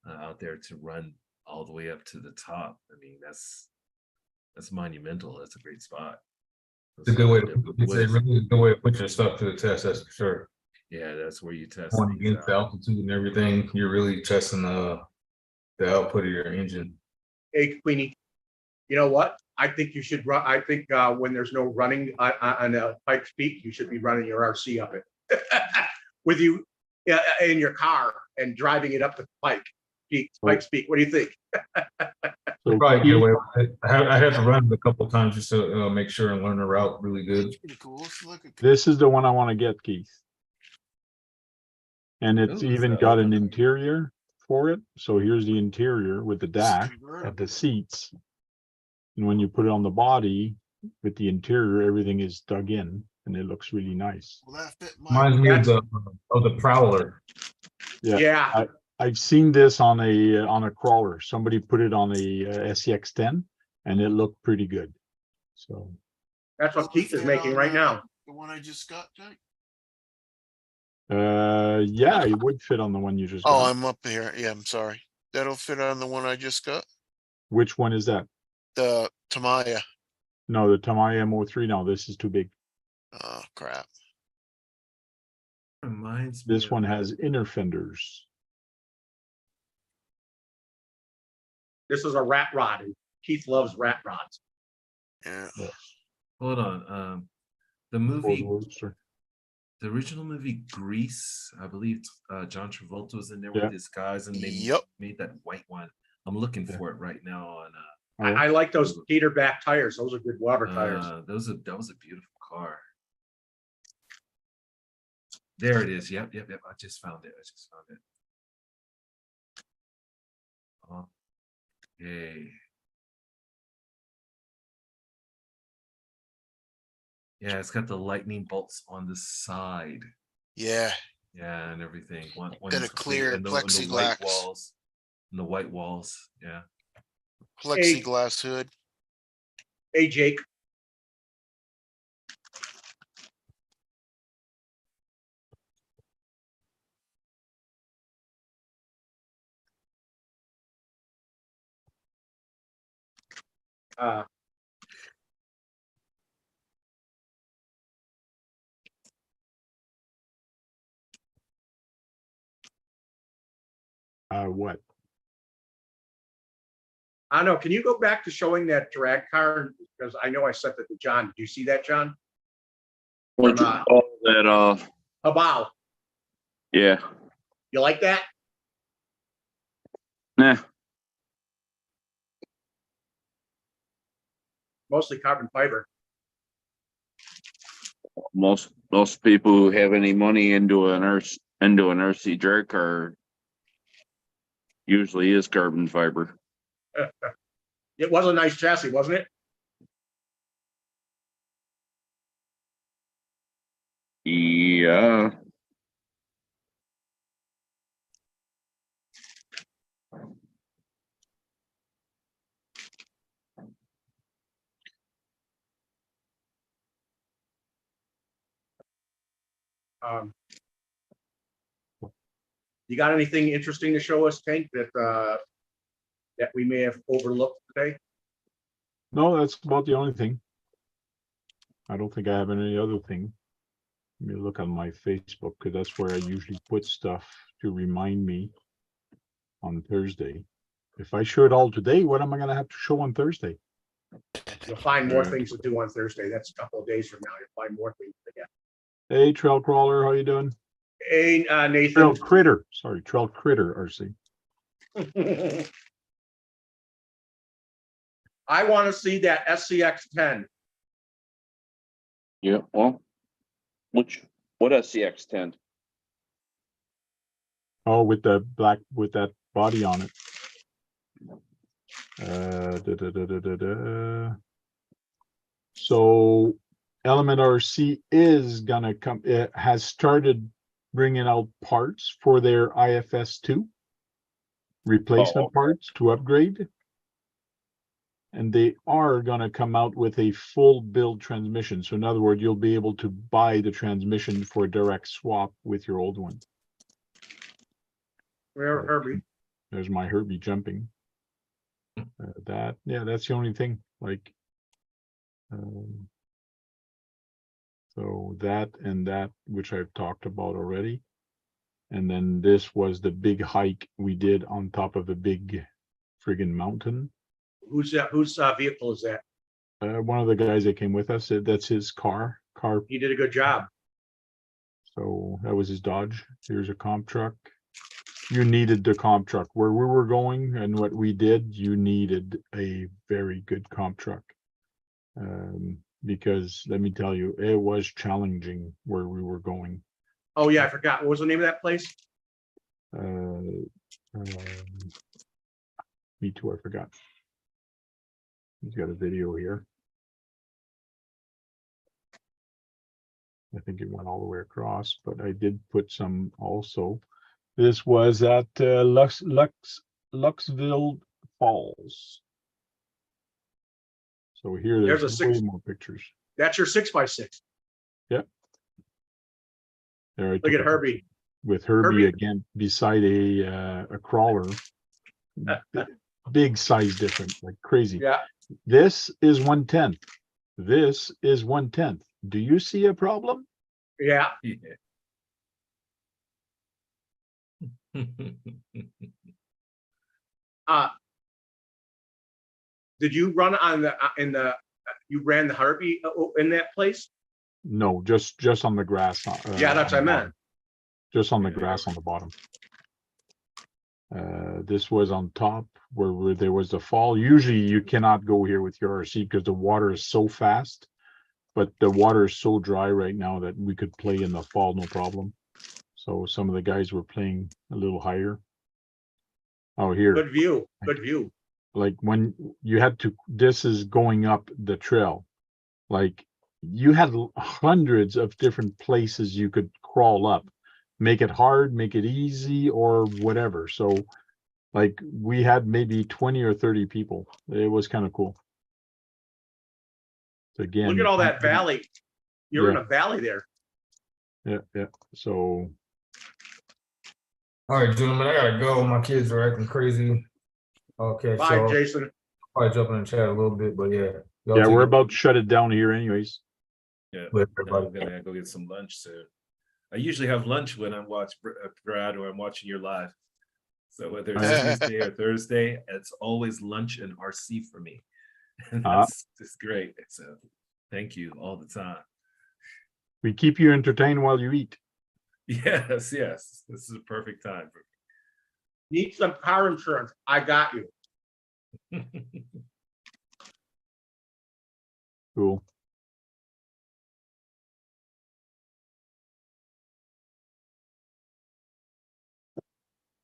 out there to run all the way up to the top. I mean, that's monumental. That's a great spot. It's a good way to it's a What is- really good way to put your stuff to the test, that's for sure. yeah, that's where you test Going things against the out. altitude and everything, you're really testing the output of your engine. Hey, Queenie, you know what? I think you should run. I think when there's no running on Pikes Peak, you should be running your RC up it with you in your car and driving it up the Pikes Peak. What do you think? So Probably get Keith, away with it. I have to run it a couple of times just to make sure and learn the route really good. That's pretty cool. Let's look at this is the one I want to get, Keith. And it's Ooh, even it's got the an open. interior for it. So here's the interior with the this is dash and convertible. the seats. And when you put it on the body with the interior, everything is dug in and it looks really nice. Will that fit my? Reminds me of the Prowler. Yeah. Yeah, I've seen this on a crawler. Somebody put it on a SCX10 and it looked pretty good. So that's Will what it Keith is fit making on, right now. The one I just got, Jake? yeah, it would fit on the one you just Oh, got. I'm up here. Yeah, I'm sorry. That'll fit on the one I just got. Which one is that? The Tamaya. No, the Tamiya M03. No, this is too big. Oh crap. Reminds me This of one that. has inner fenders. This is a rat rod, and Keith loves rat rods. Yeah. Hold on. The Ford movie, Roadster. the original movie Grease, I believe John Travolta was in there Yeah. with his guys, and they Yep. made that white one. I'm looking Yeah. for it right now on Oh, yeah. I like those Peter back tires. Those are good water tires. that was a beautiful car. There it is. Yep. I just found it. Okay. Yeah, it's got the lightning bolts on the side. Yeah. Yeah, and everything. One Got is a clear and the white plexiglass. walls. And the white walls. Yeah. Plexiglass hood. Hey, Jake, uh, What? I don't know. Can you go back to showing that drag car? Because I know I sent it to John. Did you see that, John? Which, From, that, Habao. yeah, You like that? nah, Mostly carbon fiber. most people who have any money into an RC drag car usually is carbon fiber. It was a nice chassis, wasn't it? Yeah. You got anything interesting to show us, Tank, that we may have overlooked today? No, that's about the only thing. I don't think I have any other thing. Let me look on my Facebook, because that's where I usually put stuff to remind me on Thursday. If I show it all today, what am I gonna have to show on Thursday? You'll find more Right. things to do on Thursday. That's a couple of days from now. You'll find more things to get. Hey, Trail Crawler, how you doing? Hey, Trail Nathan. Critter, sorry, Trail Critter, RC. I want to see that SCX 10. Yeah, well, what SCX 10? Oh, with the black, with that body on it. Da, da, da, da, da, da. So Element RC is gonna come, it has started bringing out parts for their IFS2 replacement okay. parts to upgrade. And they are gonna come out with a full build transmission. So in other words, you'll be able to buy the transmission for a direct swap with your old one. Where, Herbie? There's my Herbie jumping. That's the only thing, like. So that and that, which I've talked about already. And then this was the big hike we did on top of a big friggin' mountain. Whose vehicle is that? One of the guys that came with us, that's his car. He did a good job. So that was his Dodge. Here's a comp truck. You needed the comp truck. Where we were going and what we did, you needed a very good comp truck. Because let me tell you, it was challenging where we were going. Oh yeah, I forgot. What was the name of that place? Me too, I forgot. He's got a video here. I think it went all the way across, but I did put some also. This was at Luxville Falls. So here There's there's a way six. more pictures. That's your 6x6. There I Look took at a Herbie. picture with Herbie Herbie. again beside a crawler. Big size difference, like crazy. Yeah. This is 1/10. This is 1/10. Do you see a problem? Yeah. Did you run on the you ran the Herbie in that place? No, just on the grass. Yeah, that's what I meant. Just on the grass on the bottom. This was on top where there was a fall. Usually you cannot go here with your RC because the water is so fast, but the water is so dry right now that we could play in the fall, no problem. So some of the guys were playing a little higher. Oh, here. Good view. Good view. Like when you had to, this is going up the trail. Like you had hundreds of different places you could crawl up, make it hard, make it easy, or whatever. So like we had maybe 20 or 30 people. It was kind of cool. So again, Look at all that valley. You're in a valley there. Yeah. So All right, gentlemen, I gotta go. My kids are acting crazy. Okay, Bye, so Jason. probably jump in the chat a little bit, but yeah. Y'all yeah, take we're it about to shut it down here anyways. Yeah, with I'm everybody. gonna go get some lunch soon. I usually have lunch when I'm watching Brad or I'm watching your live. So whether it's Alright. Tuesday or Thursday, it's always lunch and RC for me. And Ah. that's just great. So thank you all the time. We keep you entertained while you eat. Yes, yes. This is a perfect time for Need some car insurance? I got you. me. Cool.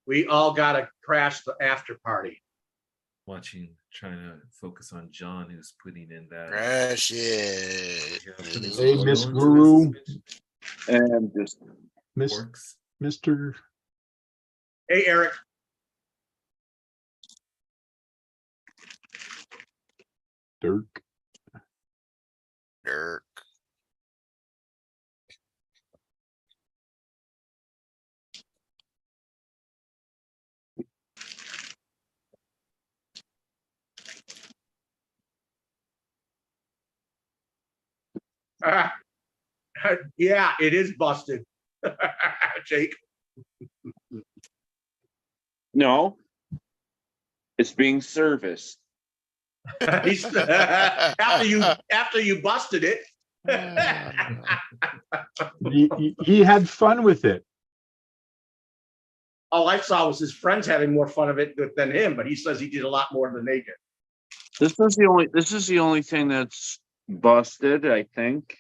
We all got to crash the after party. Trying to focus on John, who's putting in that. Crash it. Hey, Miss Going to Guru. this And just Miss works. Mr. Hey, Eric. Dirk. Dirk. Yeah, it is busted. Jake. no. It's being serviced. He's, after you busted it. He had fun with it. All I saw was his friends having more fun of it than him, but he says he did a lot more than they did. This is the only thing that's busted, I think.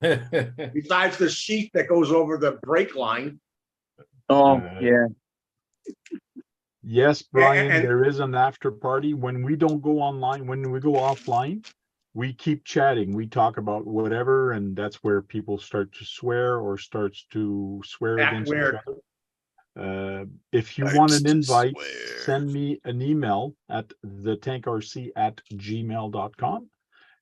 Besides the sheet that goes over the brake line. Oh, Uh, Yes, Brian, and- there is an after party. When we don't go online, when we go offline, we keep chatting. We talk about whatever, and that's where people start to swear or starts to swear Act against weird. each other. If you Likes want an to invite, swear. send me an email at thetankrc@gmail.com,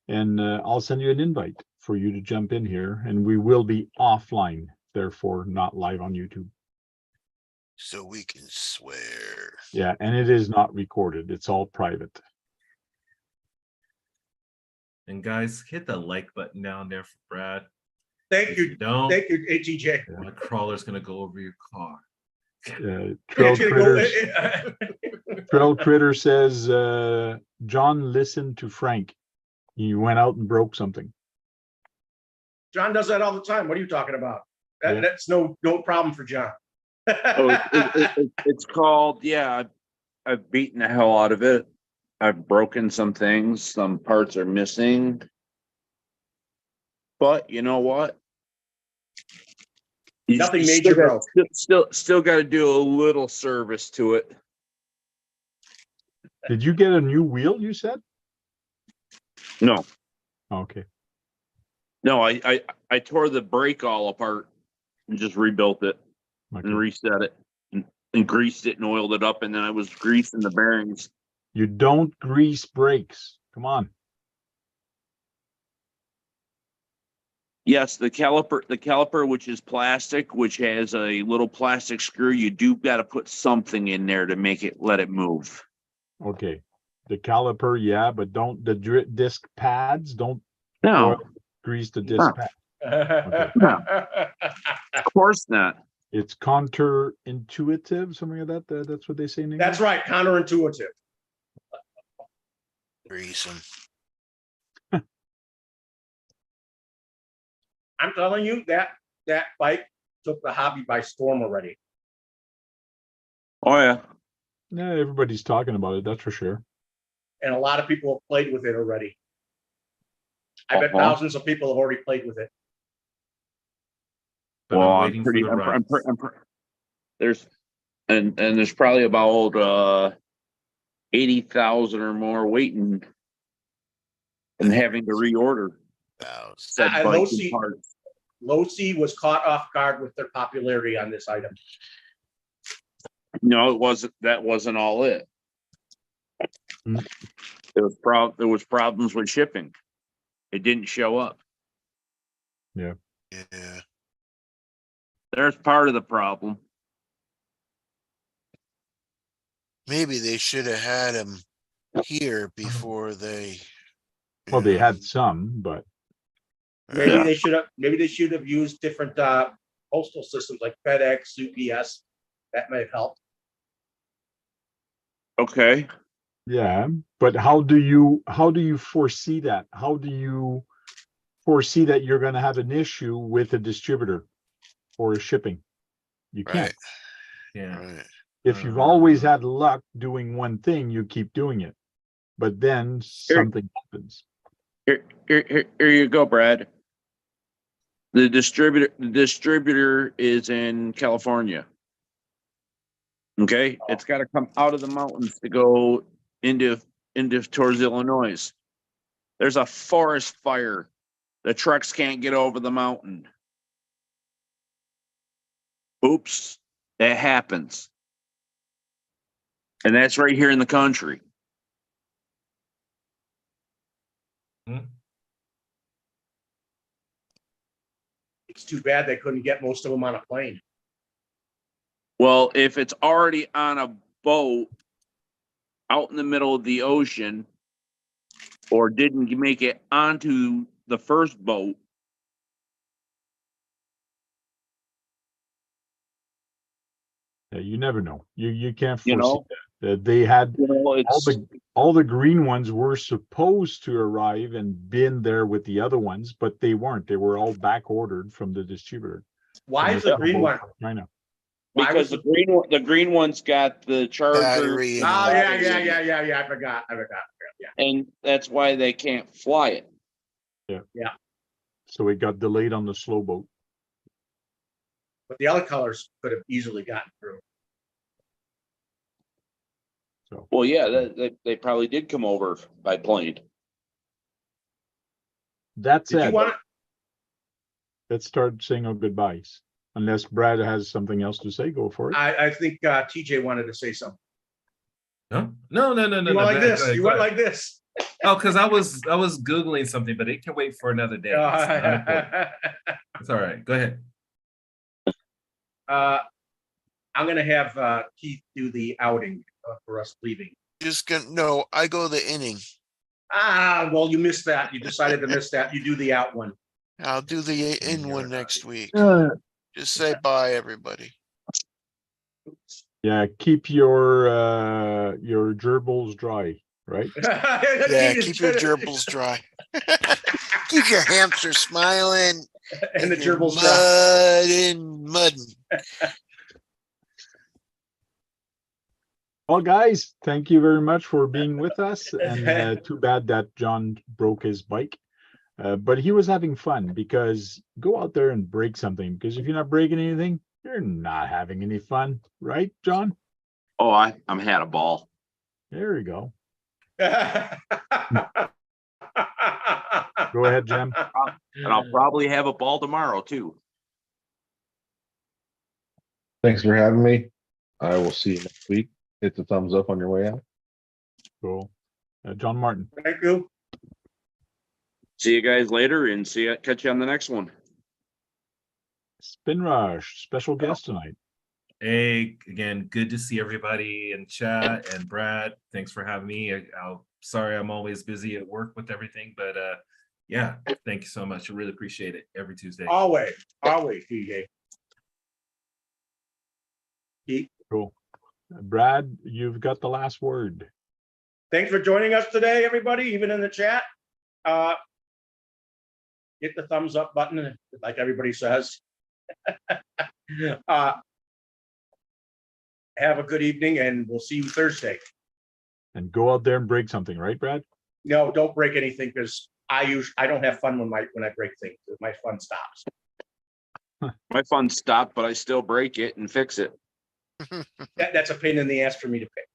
and I'll send you an invite for you to jump in here, and we will be offline, therefore not live on YouTube. So we can swear. Yeah, and it is not recorded. It's all private. And guys, hit the like button down there for Brad. Thank If you. you don't, Thank you, ATJ. my crawler's gonna go over your car. Trail It's gonna go- Critters. Trail Critter says, John listened to Frank. He went out and broke something. John does that all the time. What are you talking about? Yeah. That's no problem for John. Oh, it's called, yeah, I've beaten the hell out of it. I've broken some things, some parts are missing. But you know what? You Nothing still major, got- bro. Still got to do a little service to it. Did you get a new wheel, you said? No, Okay. no, I tore the brake all apart and just rebuilt it Okay. and reset it and greased it and oiled it up, and then I was greasing the bearings. You don't grease brakes. Come on. Yes, the caliper, which is plastic, which has a little plastic screw, you do got to put something in there to make it let it move. Okay. The caliper, yeah, but don't the disc pads, don't No, oil, grease the disc pad. of course not. It's counterintuitive, something like that. That's what they say in English. That's right, counterintuitive. Grease 'em. I'm telling you that bike took the hobby by storm already. Oh yeah. Yeah, everybody's talking about it, that's for sure. And a lot of people have played with it already. I bet Uh-huh. thousands of people have already played with it. But Well, I'm I'm waiting pretty. for the rides. There's there's probably about 80,000 or more waiting and having to reorder said I- bike those and see- parts. Losi was caught off guard with their popularity on this item. No, it wasn't. That wasn't all it. Mm. There was problems with shipping. It didn't show up. Yeah. There's part of the problem. Maybe they should have had him here before they. Well, they you had know, some, but Maybe Yeah. they should have used different postal systems like FedEx, UPS. That may have helped. Okay. Yeah, but how do you foresee that? How do you foresee that you're going to have an issue with a distributor or shipping? You can't. Right. Yeah. Right. If you've always Uh, had luck doing one thing, you keep doing it. But then Here- something happens. Here you go, Brad. The distributor is in California. Okay, it's got to come out of the mountains to go into towards Illinois. There's a forest fire. The trucks can't get over the mountain. Oops, that happens. And that's right here in the country. It's too bad they couldn't get most of them on a plane. Well, if it's already on a boat out in the middle of the ocean or didn't make it onto the first boat, You never know. You can't you foresee know, that. They had it's all the green ones were supposed to arrive and been there with the other ones, but they weren't. They were all back ordered from the distributor. Why from is the green one? from China. Why because was the green one's got the charger, Battery and Oh, all yeah, that. yeah. I forgot. Yeah. and that's why they can't fly it. So it got delayed on the slow boat. But the other colors could have easily gotten through. So Well, yeah, they probably did come over by plane. that's Did you it. want to? Let's start saying our goodbyes. Unless Brad has something else to say, go for it. I think TJ wanted to say something. no. You went like this. You went like this. Oh, because I was Googling something, but it can wait for another day. It's not important. It's all right. Go ahead. I'm gonna have Keith do the outing for us leaving. Just gonna no, I go the inning. Well, you missed that. You decided to miss that. You do the out one. I'll do the in you're one not. next week. Just say bye, everybody. Yeah, keep your gerbils dry, right? Yeah, keep your gerbils dry. Keep your hamster smiling and the and your gerbils dry. mudding. Well, guys, thank you very much for being with us. And too bad that John broke his bike. But he was having fun, because go out there and break something. Because if you're not breaking anything, you're not having any fun, right, John? Oh, I'm had a ball. There we go. Go Go ahead, Jim. And I'll probably have a ball tomorrow too. Thanks for having me. I will see you next week. Hit the thumbs up on your way out. Cool. John Martin. Thank you. See you guys later and catch you on the next one. Spin Rush, special guest tonight. Hey, again, good to see everybody in chat. And Brad, thanks for having me. Sorry, I'm always busy at work with everything, but yeah, thank you so much. I really appreciate it every Tuesday. Always, TJ. Keith, Cool. Brad, you've got the last word. thanks for joining us today, everybody, even in the chat. Hit the thumbs up button, like everybody says. Have a good evening, and we'll see you Thursday. And go out there and break something, right, Brad? No, don't break anything, because I don't have fun when I break things. My fun stops. My fun stopped, but I still break it and fix it. That's a pain in the ass for me to pick.